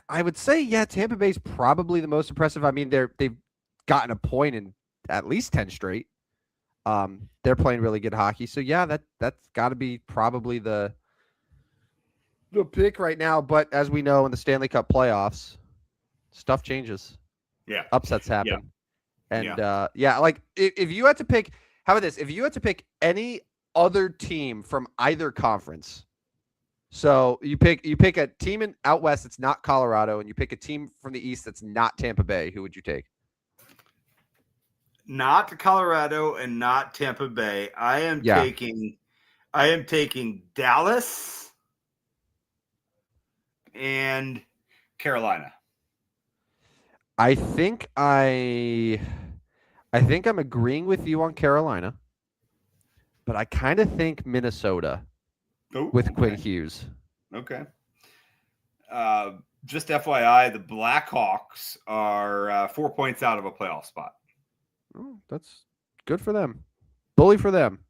I would say, Tampa Bay's probably the most impressive. I mean, they've gotten a point in at least 10 straight. They're playing really good hockey. So, that's got to be probably the pick right now. But as we know in the Stanley Cup playoffs, stuff changes. Yeah. Upsets happen. Yeah. And like if you had to pick, how about this? If you had to pick any other team from either conference, so you pick a team out west that's not Colorado, and you pick a team from the east that's not Tampa Bay, who would you take? Not Colorado and not Tampa Bay. I am taking Dallas and Carolina. I think I'm agreeing with you on Carolina, but I kind of think Minnesota with Quinn Hughes. Okay. Just FYI, the Blackhawks are 4 points out of a playoff spot. Oh, that's good for them. Bully for them.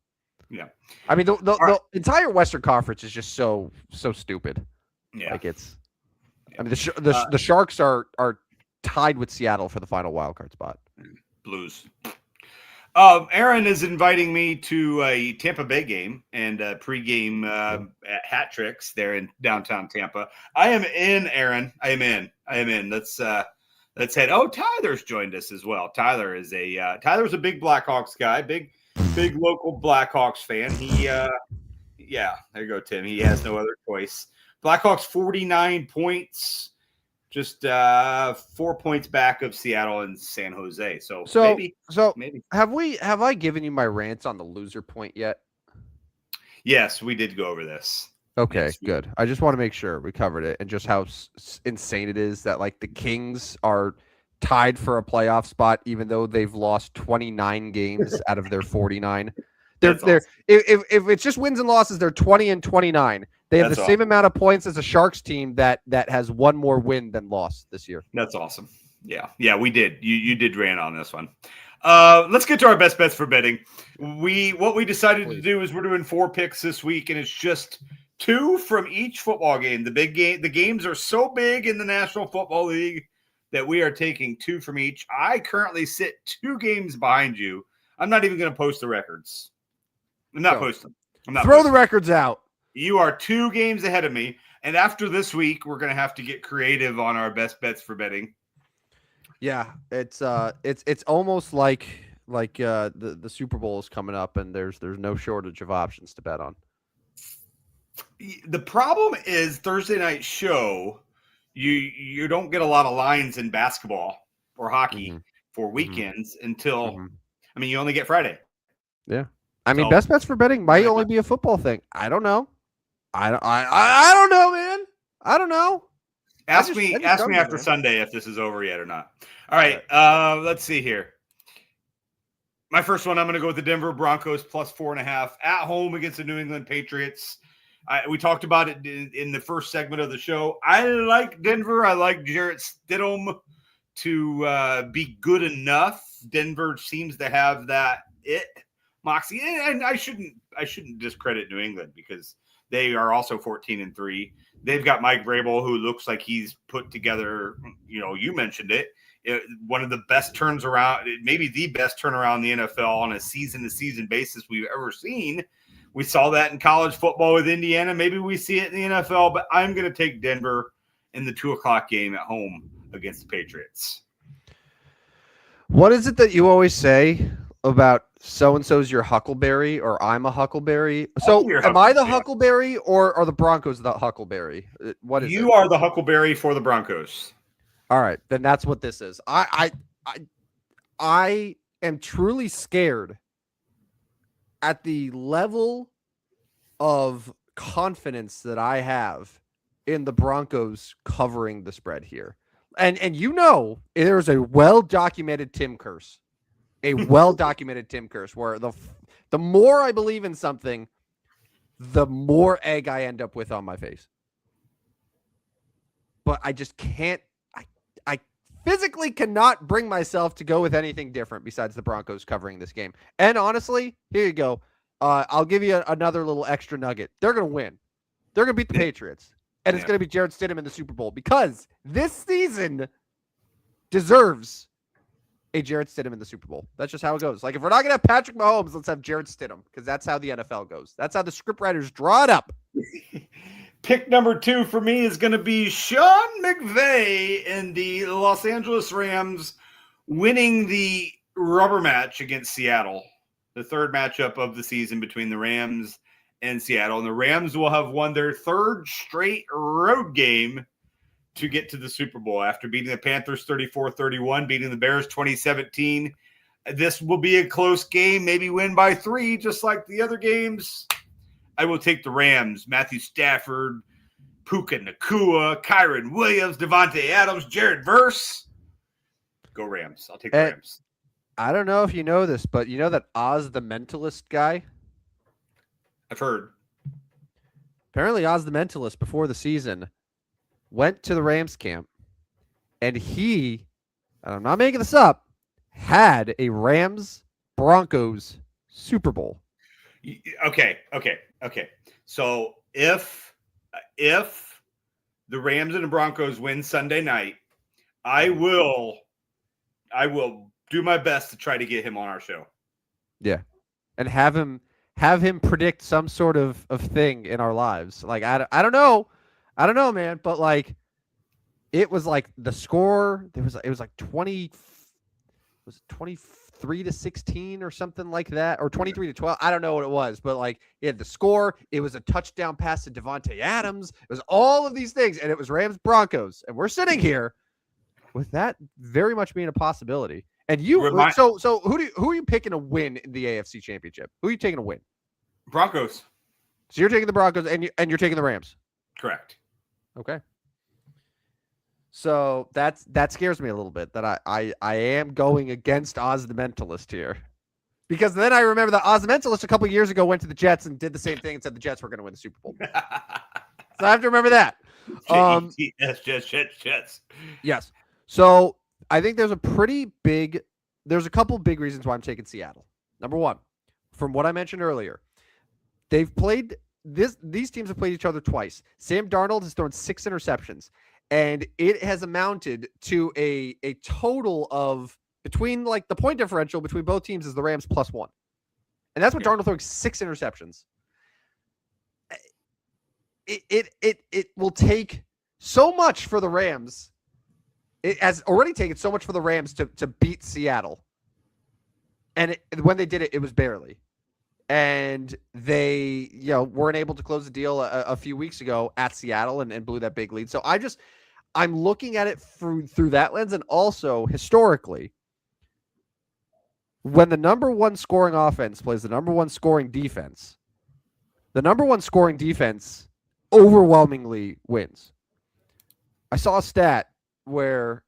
Yeah. I mean, the entire Western Conference is just so stupid. Yeah. Like it's. I mean, the Sharks are tied with Seattle for the final wild card spot. Blues. Aaron is inviting me to a Tampa Bay game and a pregame at Hat Tricks there in downtown Tampa. I am in, Aaron. I am in. Let's head. Oh, Tyler's joined us as well. Tyler's a big Blackhawks guy, big local Blackhawks fan. Yeah, there you go, Tim. He has no other choice. Blackhawks 49 points, just 4 points back of Seattle and San Jose. So maybe. Have I given you my rants on the loser point yet? Yes, we did go over this. Okay, Yes, good. I just want to make sure we covered it and just how insane it is that like the Kings are tied for a playoff spot even though they've lost 29 games out of their 49. They're awesome. If it's just wins and losses, they're 20 and 29. They have the same amount of points as a Sharks team that has one more win than loss this year. That's awesome. Yeah, we did. You did rant on this one. Let's get to our best bets for betting. What we decided to do is we're doing 4 picks this week, and it's just 2 from each football game. The games are so big in the National Football League that we are taking 2 from each. I currently sit 2 games behind you. I'm not even going to post the records. I'm not posting. Throw the records out. You are 2 games ahead of me, and after this week, we're going to have to get creative on our best bets for betting. Yeah, it's almost like the Super Bowl is coming up, and there's no shortage of options to bet on. The problem is Thursday night show, you don't get a lot of lines in basketball or hockey for weekends until I mean you only get Friday. Yeah. I mean, best bets for betting might only be a football thing. I don't know. I don't know, man. I don't know. Ask me after Sunday if this is over yet or not. All right. Let's see here. My first one, I'm going to go with the Denver Broncos plus 4.5 at home against the New England Patriots. We talked about it in the first segment of the show. I like Denver. I like Jarrett Stidham to be good enough. Denver seems to have that moxie, and I shouldn't discredit New England because they are also 14-3. They've got Mike Vrabel, who looks like he's put together. You mentioned it. One of the best turnaround, maybe the best turnaround in the NFL on a season-to-season basis we've ever seen. We saw that in college football with Indiana. Maybe we see it in the NFL, but I'm going to take Denver in the 2:00 game at home against the Patriots. What is it that you always say about so-and-so's your Huckleberry or I'm a Huckleberry? So am I the Huckleberry or are the Broncos the Huckleberry? What is you are the Huckleberry for the Broncos. All right, then that's what this is. I am truly scared at the level of confidence that I have in the Broncos covering the spread here. And there's a well-documented Tim curse. A well-documented Tim curse where the more I believe in something, the more egg I end up with on my face. But I just can't. I physically cannot bring myself to go with anything different besides the Broncos covering this game. And honestly, here you go. I'll give you another little extra nugget. They're going to win. They're going to beat the Patriots. And it's going to be Jarrett Stidham in the Super Bowl because this season deserves a Jarrett Stidham in the Super Bowl. That's just how it goes. Like, if we're not going to have Patrick Mahomes, let's have Jarrett Stidham because that's how the NFL goes. That's how the scriptwriters draw it up. Pick number 2 for me is going to be Sean McVay and the Los Angeles Rams winning the rubber match against Seattle, the 3rd matchup of the season between the Rams and Seattle. And the Rams will have won their 3rd straight road game to get to the Super Bowl after beating the Panthers 34-31, beating the Bears 2017. This will be a close game, maybe win by 3, just like the other games. I will take the Rams. Matthew Stafford, Puka Nacua, Kyron Williams, Devontae Adams, Jared Verse. Go Rams. I'll take the Rams. I don't know if you know this, but you know that Oz the Mentalist guy? I've heard. Apparently Oz the Mentalist before the season went to the Rams camp, and he, and I'm not making this up, had a Rams-Broncos Super Bowl. Okay. So if the Rams and the Broncos win Sunday night, I will do my best to try to get him on our show. Yeah. And have him predict some sort of thing in our lives. Like I don't know. I don't know, man, but like it was like the score, it was like 20, was it 23-16 or something like that, or 23-12. I don't know what it was, but like it had the score, it was a touchdown pass to Devontae Adams. It was all of these things, and it was Rams Broncos. And we're sitting here with that very much being a possibility. And so who are you picking to win in the AFC Championship? Who are you taking to win? Broncos. So you're taking the Broncos, and you're taking the Rams. Correct. Okay. So that scares me a little bit, that I am going against Oz the Mentalist here. Because then I remember that Oz the Mentalist a couple of years ago went to the Jets and did the same thing and said the Jets were going to win the Super Bowl. So I have to remember that. Jets. Yes. So I think there's a couple big reasons why I'm taking Seattle. Number one, from what I mentioned earlier, these teams have played each other twice. Sam Darnold has thrown 6 interceptions, and it has amounted to a total of, between like the point differential between both teams is the Rams +1. And that's what Darnold throwing 6 interceptions. It will take so much for the Rams. It has already taken so much for the Rams to beat Seattle. And when they did it, it was barely. And they, weren't able to close the deal a few weeks ago at Seattle and blew that big lead. So I'm looking at it through that lens. And also historically, when the number one scoring offense plays the number one scoring defense, the number one scoring defense overwhelmingly wins. I saw a stat where,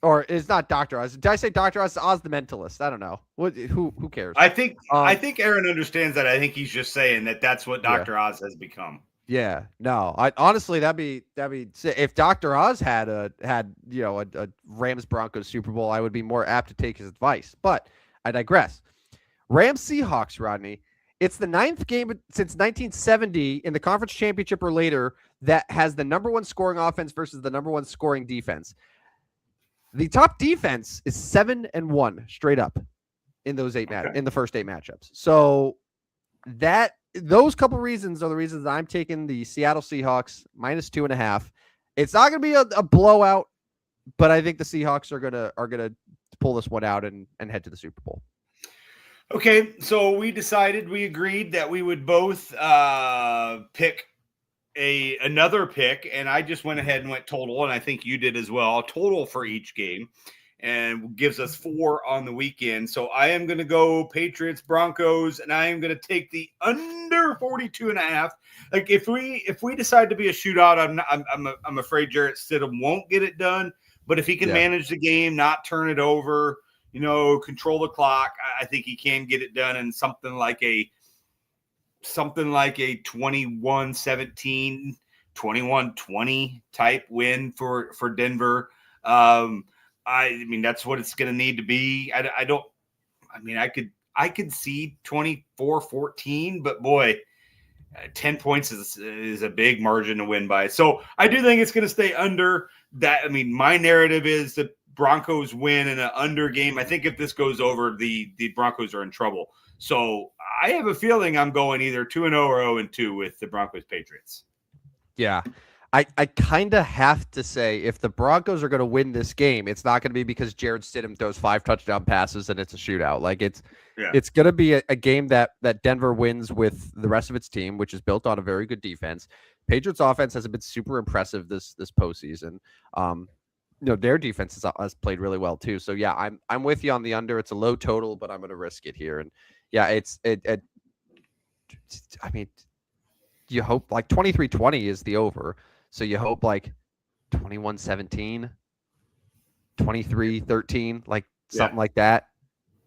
or it's not Dr. Oz. Did I say Dr. Oz? Oz the Mentalist. I don't know. Who cares? I think Aaron understands that. I think he's just saying that that's what Dr. Oz has become. Yeah. No. Honestly, that'd be if Dr. Oz had a Rams Broncos Super Bowl, I would be more apt to take his advice. But I digress. Rams Seahawks, Rodney. It's the 9th game since 1970 in the conference championship or later that has the number one scoring offense versus the number one scoring defense. The top defense is 7-1 straight up in those in the first 8 matchups. So those couple reasons are the reasons I'm taking the Seattle Seahawks -2.5. It's not going to be a blowout, but I think the Seahawks are gonna pull this one out and head to the Super Bowl. Okay, so we agreed that we would both pick another pick, and I just went ahead and went total, and I think you did as well, total for each game, and gives us 4 on the weekend. So I am going to go Patriots Broncos, and I am going to take the under 42.5. Like if we decide to be a shootout, I'm afraid Jarrett Stidham won't get it done, but if he can manage the game, not turn it over, control the clock, I think he can get it done in something like a 21-17, 21-20 type win for Denver. I mean, that's what it's going to need to be. I could see 24-14, but boy, 10 points is a big margin to win by. So I do think it's going to stay under that. I mean, my narrative is that Broncos win in an under game. I think if this goes over, the Broncos are in trouble. So I have a feeling I'm going either 2-0 or 0-2 with the Broncos Patriots. Yeah. I kind of have to say, if the Broncos are going to win this game, it's not going to be because Jarrett Stidham throws 5 touchdown passes and it's a shootout. Like it's going to be a game that Denver wins with the rest of its team, which is built on a very good defense. Patriots offense hasn't been super impressive this postseason. Their defense has played really well too. So yeah, I'm with you on the under. It's a low total, but I'm going to risk it here. And yeah, I mean, you hope like 23-20 is the over. So you hope like 21-17, 23-13, like something like that.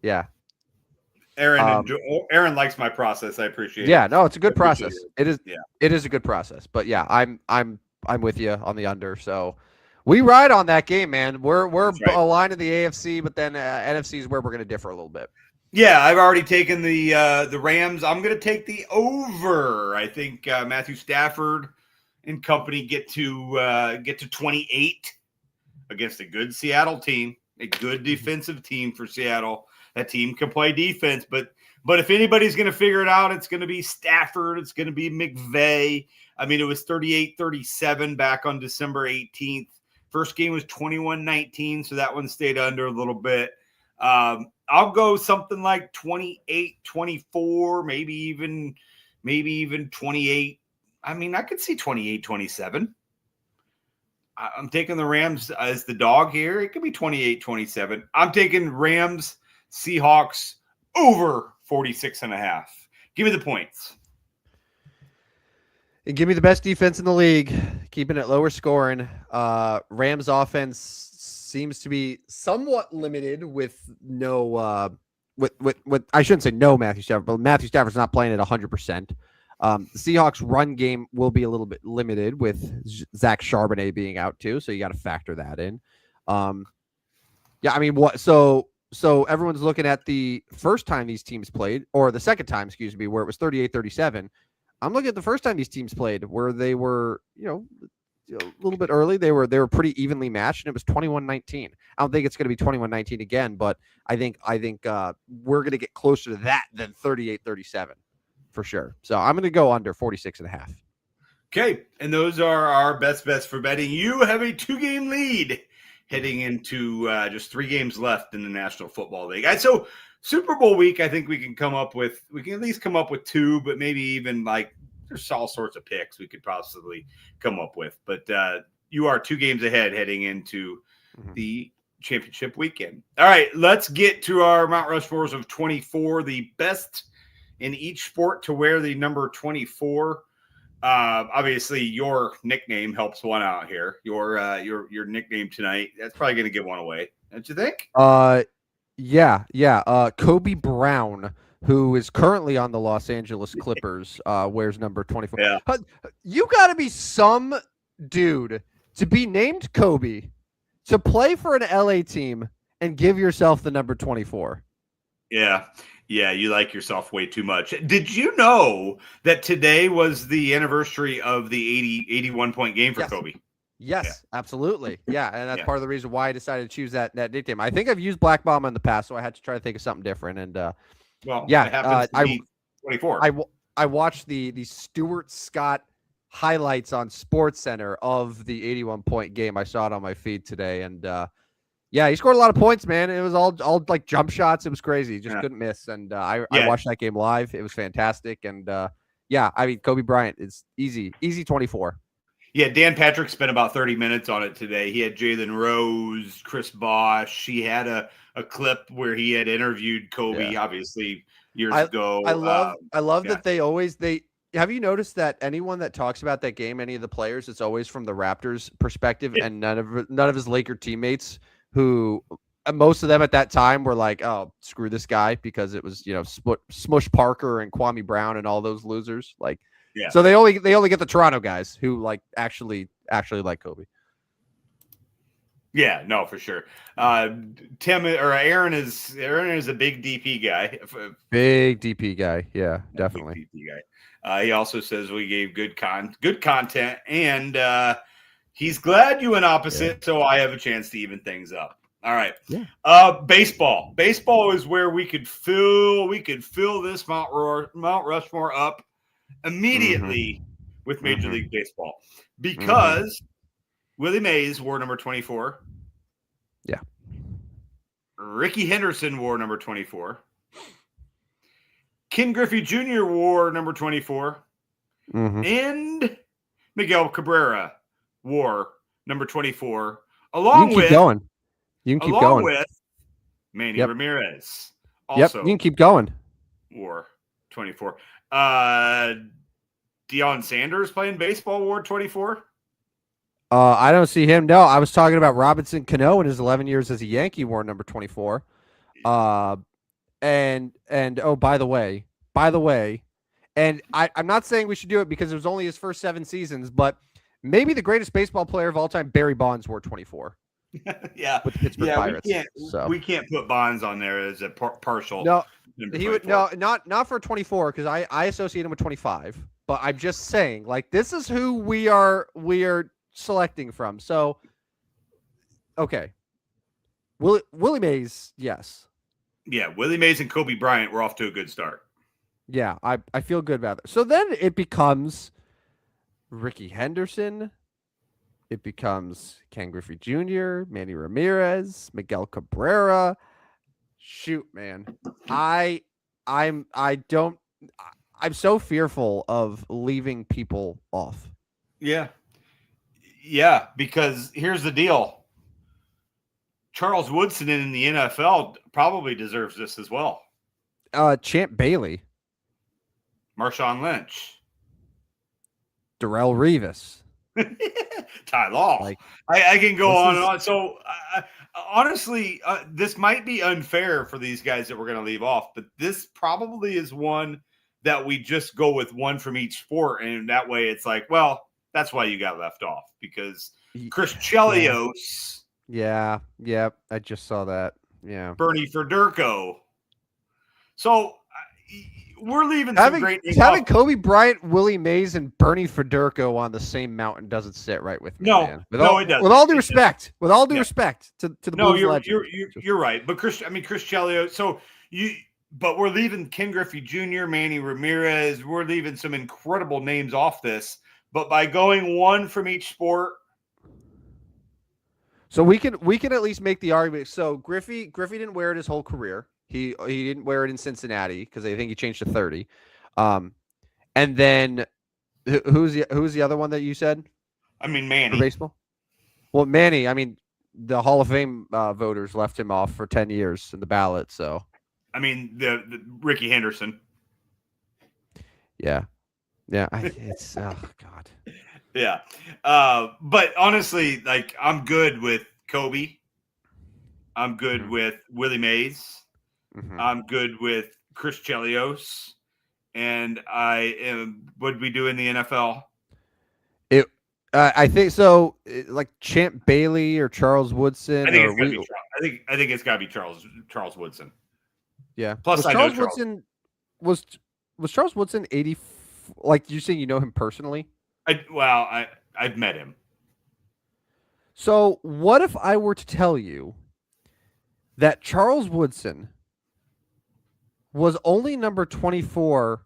Yeah. Aaron likes my process. I appreciate it. Yeah, no, it's a good process. It is. Yeah. It is a good process. But yeah, I'm with you on the under. So we ride on that game, man. We're aligned in the AFC, but then NFC is where we're going to differ a little bit. Yeah, I've already taken the Rams. I'm going to take the over. I think Matthew Stafford and company get to 28 against a good Seattle team, a good defensive team for Seattle. That team can play defense, but if anybody's going to figure it out, it's going to be Stafford. It's going to be McVay. I mean, it was 38-37 back on December 18th. First game was 21-19, so that one stayed under a little bit. I'll go something like 28-24, maybe even 28. I mean, I could see 28-27. I'm taking the Rams as the dog here. It could be 28-27. I'm taking Rams, Seahawks over 46.5. Give me the points. And give me the best defense in the league, keeping it lower scoring. Rams offense seems to be somewhat limited with no with I shouldn't say no Matthew Stafford, but Matthew Stafford's not playing at 100%. The Seahawks run game will be a little bit limited with Zach Charbonnet being out too, so you got to factor that in. Yeah, I mean, what? So everyone's looking at the first time these teams played, or the second time, excuse me, where it was 38-37. I'm looking at the first time these teams played, where they were, a little bit early. They were pretty evenly matched, and it was 21-19. I don't think it's going to be 21-19 again, but I think we're going to get closer to that than 38-37 for sure. So I'm going to go under 46.5. Okay, and those are our best bets for betting. You have a 2-game lead heading into just 3 games left in the National Football League. So Super Bowl week, I think we can at least come up with 2, but maybe even like there's all sorts of picks we could possibly come up with. But you are 2 games ahead heading into the championship weekend. All right, let's get to our Mount Rushmores of 24, the best in each sport to wear the number 24. Obviously, your nickname helps one out here. Your nickname tonight, that's probably going to give one away. Don't you think? Yeah. Kobe Brown, who is currently on the Los Angeles Clippers, wears number 24. Yeah. You got to be some dude to be named Kobe, to play for an LA team, and give yourself the number 24. Yeah. Yeah, you like yourself way too much. Did you know that today was the anniversary of the 81-point game for Kobe? Yes, absolutely. Yeah, and that's part of the reason why I decided to choose that nickname. I think I've used Black Mamba in the past, so I had to try to think of something different. And it happens to be 24. I watched the Stuart Scott highlights on SportsCenter of the 81-point game. I saw it on my feed today, and he scored a lot of points, man. It was all like jump shots. It was crazy. Just couldn't miss. And I watched that game live. It was fantastic. And I mean, Kobe Bryant is easy 24. Yeah, Dan Patrick spent about 30 minutes on it today. He had Jalen Rose, Chris Bosh. He had a clip where he had interviewed Kobe, obviously, years ago. I love that they have you noticed that anyone that talks about that game, any of the players, it's always from the Raptors perspective, and none of his Laker teammates, who most of them at that time were like, oh, screw this guy, because it was, Smush Parker and Kwame Brown and all those losers. Like, so they only get the Toronto guys who like actually like Kobe. Yeah, no, for sure. Tim or Aaron is a big DP guy. Big DP guy. Yeah, definitely. Big DP guy. He also says we gave good content, and he's glad you went opposite, so I have a chance to even things up. All right. Yeah. Baseball. Baseball is where we could fill this Mount Rushmore up immediately with Major League Baseball, because Willie Mays wore number 24. Yeah. Ricky Henderson wore number 24. Ken Griffey Jr. wore number 24. And Miguel Cabrera wore number 24. You can keep going. With Manny Ramirez. Also, you can keep going. Wore 24. Deion Sanders playing baseball wore 24. I don't see him. No, I was talking about Robinson Cano in his 11 years as a Yankee wore number 24. And oh, by the way, and I'm not saying we should do it because it was only his first 7 seasons, but maybe the greatest baseball player of all time, Barry Bonds, wore 24. With the Pittsburgh Pirates. We can't put Bonds on there as a partial. No, he would not for 24, because I associate him with 25. But I'm just saying, like, this is who we are selecting from. So, okay, Willie Mays, yes. Yeah, Willie Mays and Kobe Bryant were off to a good start. Yeah, I feel good about it. So then it becomes Ricky Henderson. It becomes Ken Griffey Jr., Manny Ramirez, Miguel Cabrera. Shoot, man. I I'm I don't I'm so fearful of leaving people off. Yeah. Yeah, because here's the deal. Charles Woodson in the NFL probably deserves this as well. Champ Bailey, Marshawn Lynch. Darrell Revis. Ty Law. Like, I can go on and is- on. So, honestly, this might be unfair for these guys that we're going to leave off, but this probably is one that we just go with one from each sport. And that way it's like, well, that's why you got left off, because Chris Chelios. Yeah, I just saw that. Yeah. Bernie Federko. So we're leaving some great names having off. Kobe Bryant, Willie Mays, and Bernie Federko on the same mountain doesn't sit right with me. No, man. it doesn't. With all due respect, to the no, Blues legend. you're right. But Chris Chelios. So but we're leaving Ken Griffey Jr., Manny Ramirez. We're leaving some incredible names off this. But by going one from each sport. So we can at least make the argument. So Griffey didn't wear it his whole career. He didn't wear it in Cincinnati because I think he changed to 30. And then who's the other one that you said? I mean, Manny. For baseball? Well, Manny, I mean, the Hall of Fame voters left him off for 10 years in the ballot. So, I mean, the Ricky Henderson. Yeah. It's oh God. Yeah. But honestly, like, I'm good with Kobe. I'm good with Willie Mays. Mm-hmm. I'm good with Chris Chelios. And I am. What did we do in the NFL? I think so. Like Champ Bailey or Charles Woodson. I think it's got to be. I think it's got to be Charles Woodson. Yeah. Plus, Charles Woodson was Charles Woodson 80. Like you saying, you know him personally? I've met him. So what if I were to tell you that Charles Woodson was only number 24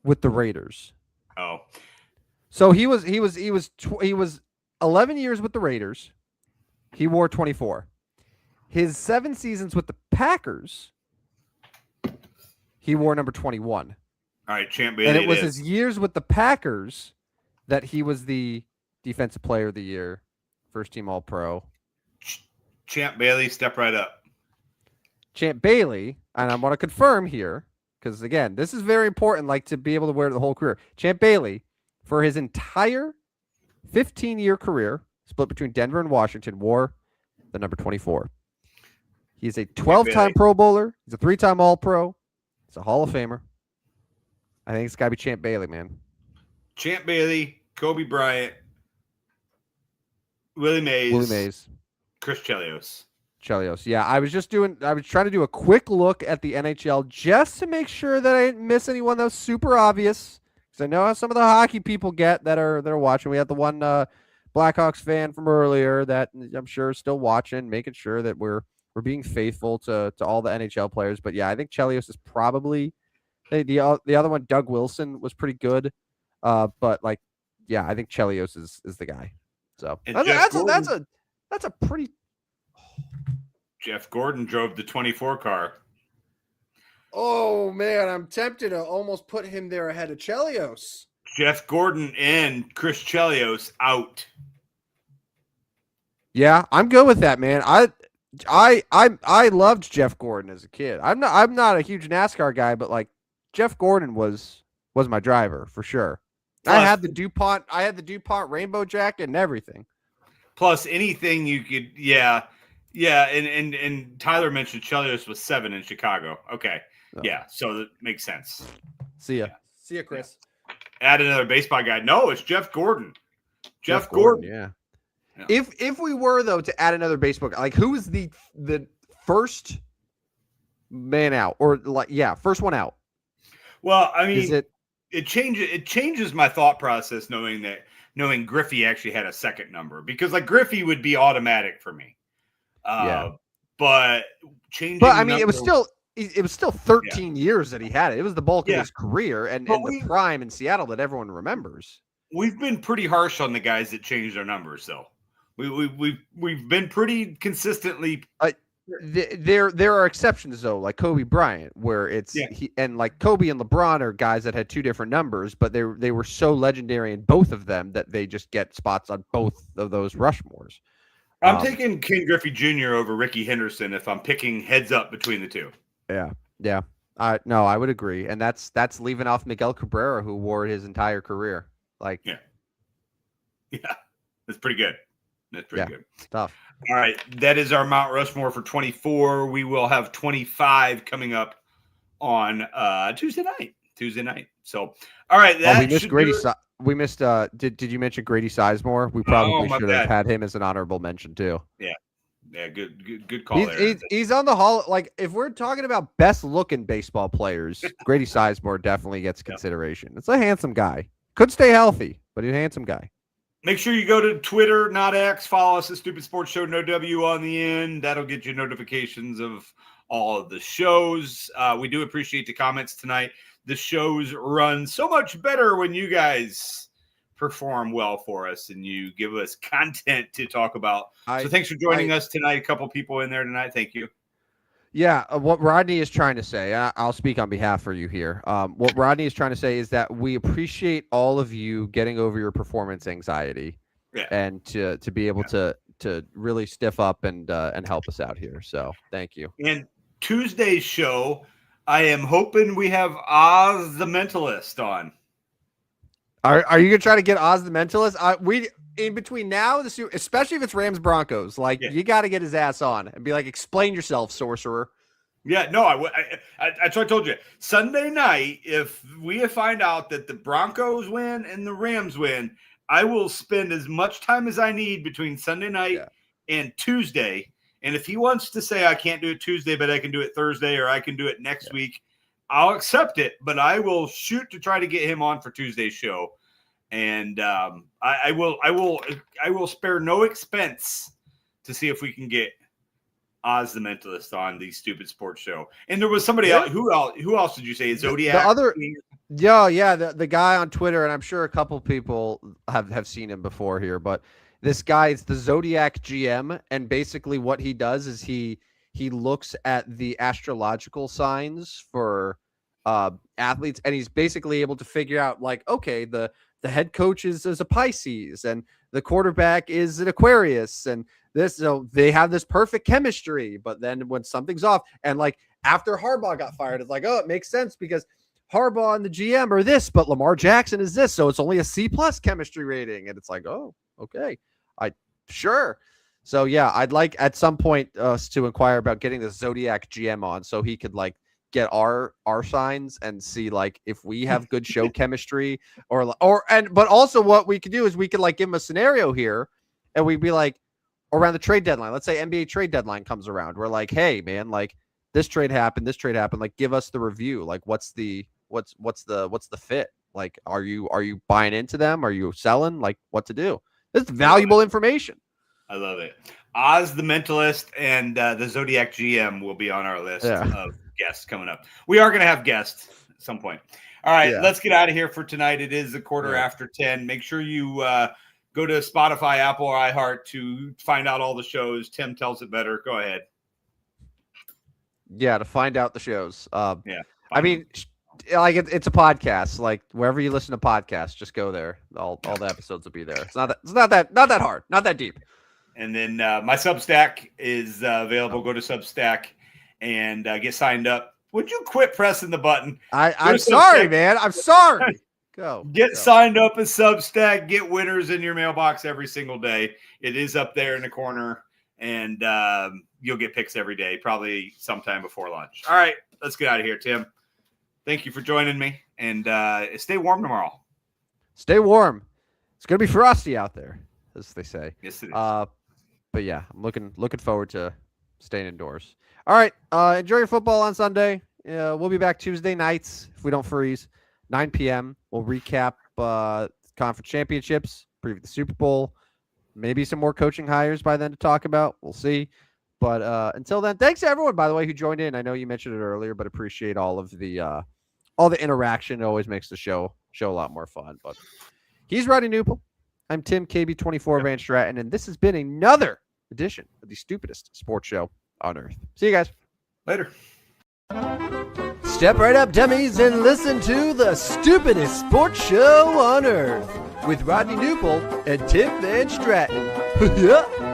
with the Raiders? Oh. So he was 11 years with the Raiders. He wore 24. His 7 seasons with the Packers, he wore number 21. All right, Champ Bailey. And it was his years with the Packers that he was the Defensive Player of the Year, first team All-Pro. Champ Bailey, step right up. Champ Bailey, and I want to confirm here, because again, this is very important, like to be able to wear it the whole career. Champ Bailey, for his entire 15-year career, split between Denver and Washington, wore the number 24. He's a 12-time Pro Bowler. He's a 3-time All-Pro. He's a Hall of Famer. I think it's got to be Champ Bailey, man. Champ Bailey, Kobe Bryant, Willie Mays, Chris Chelios. Yeah, I was trying to do a quick look at the NHL just to make sure that I didn't miss anyone that was super obvious. Because I know how some of the hockey people get that are watching. We had the one Blackhawks fan from earlier that I'm sure is still watching, making sure that we're being faithful to all the NHL players. But yeah, I think Chelios is probably the other one. Doug Wilson was pretty good, but like, yeah, I think Chelios is the guy. So that's a pretty. Jeff Gordon drove the 24 car. Oh man, I'm tempted to almost put him there ahead of Chelios. Jeff Gordon and Chris Chelios out. Yeah, I'm good with that, man. I loved Jeff Gordon as a kid. I'm not a huge NASCAR guy, but like Jeff Gordon was my driver for sure. Plus, I had the DuPont rainbow jacket and everything. Plus anything you could, yeah. And Tyler mentioned Chelios was 7 in Chicago. Okay, yeah, so that makes sense. See ya, Chris. Yeah. Add another baseball guy. No, it's Jeff Gordon. Jeff Gordon. Yeah. If we were though to add another baseball guy, like who is the first man out or first one out? Well, I mean, it changes my thought process knowing Griffey actually had a second number, because like Griffey would be automatic for me. But changing. But I mean, it was number- still 13 years that he had it. It was the bulk of Yeah. his career and But the prime in Seattle that everyone remembers. We've been pretty harsh on the guys that changed their numbers, though. We've been pretty consistently. There are exceptions though, like Kobe Bryant, where it's and like Kobe and LeBron are guys that had two different numbers, but they were so legendary in both of them that they just get spots on both of those Rushmores. I'm taking Ken Griffey Jr. over Ricky Henderson if I'm picking heads up between the two. Yeah. I would agree, and that's leaving off Miguel Cabrera, who wore it his entire career. Like, yeah, that's pretty good. That's pretty good. Tough. All right, that is our Mount Rushmore for 24. We will have 25 coming up on Tuesday night. So, all right, we missed Grady. We missed. Did you mention Grady Sizemore? We probably should have had him as an honorable mention too. Yeah, good call there. He's on the hall. Like, if we're talking about best looking baseball players, Grady Sizemore definitely gets consideration. It's a handsome guy. Could stay healthy, but he's a handsome guy. Make sure you go to Twitter, not X. Follow us at Stupid Sports Show, no W on the end. That'll get you notifications of all of the shows. We do appreciate the comments tonight. The shows run so much better when you guys perform well for us and you give us content to talk about. So thanks for joining us tonight. A couple people in there tonight. Thank you. Yeah, what Rodney is trying to say, I'll speak on behalf for you here. What Rodney is trying to say is that we appreciate all of you getting over your performance anxiety and to be able to really stiff up and help us out here. So thank you. And Tuesday's show, I am hoping we have Oz the Mentalist on. Are you gonna try to get Oz the Mentalist? We in between now, especially if it's Rams Broncos, you got to get his ass on and be like, explain yourself, sorcerer. Yeah, no, that's what I told you. Sunday night, if we find out that the Broncos win and the Rams win, I will spend as much time as I need between Sunday night and Tuesday. And if he wants to say I can't do it Tuesday, but I can do it Thursday or I can do it next week, I'll accept it. But I will shoot to try to get him on for Tuesday's show. And I will spare no expense to see if we can get Oz the Mentalist on the Stupid Sports Show. And there was somebody else. Who else did you say? Zodiac? The other, the guy on Twitter, and I'm sure a couple people have seen him before here, but this guy is the Zodiac GM, and basically what he does is he looks at the astrological signs for athletes, and he's basically able to figure out, like, okay, the head coach is a Pisces and the quarterback is an Aquarius, and they have this perfect chemistry. But then when something's off, and like after Harbaugh got fired, it's like, oh, it makes sense because Harbaugh and the GM are this, but Lamar Jackson is this, so it's only a C+ chemistry rating. And it's like, oh, okay, sure. So yeah, I'd like at some point us to inquire about getting the Zodiac GM on so he could like get our signs and see like if we have good show chemistry but also what we could do is we could like give him a scenario here and we'd be like around the trade deadline. Let's say NBA trade deadline comes around. We're like, hey man, like this trade happened. Like give us the review. Like what's the fit? Like are you buying into them? Are you selling? Like what to do? This is valuable information. I love it. Oz the Mentalist and the Zodiac GM will be on our list of guests coming up. We are going to have guests at some point. All right, let's get out of here for tonight. It is a quarter after 10. Make sure you go to Spotify, Apple, or iHeart to find out all the shows. Tim tells it better. Go ahead. Yeah, to find out the shows. I mean, like it's a podcast. Like wherever you listen to podcasts, just go there. All the episodes will be there. It's not that hard, not that deep. And then my Substack is available. Go to Substack and get signed up. Would you quit pressing the button? I'm sorry, man. I'm sorry. Go. Signed up as Substack. Get winners in your mailbox every single day. It is up there in the corner, and you'll get picks every day, probably sometime before lunch. All right, let's get out of here, Tim. Thank you for joining me, and stay warm tomorrow. Stay warm. It's going to be frosty out there, as they say. Yes, it is. But yeah, I'm looking forward to staying indoors. All right, enjoy your football on Sunday. We'll be back Tuesday nights if we don't freeze. 9 p.m. We'll recap conference championships, preview the Super Bowl, maybe some more coaching hires by then to talk about. We'll see. But until then, thanks to everyone, by the way, who joined in. I know you mentioned it earlier, but appreciate all the interaction. It always makes the show a lot more fun. But he's Rodney Newpel. I'm Tim KB24 Van Stratton, and this has been another edition of the stupidest sports show on earth. See you guys later. Step right up, dummies, and listen to the stupidest sports show on earth with Rodney Newpel and Tim Van Stratton.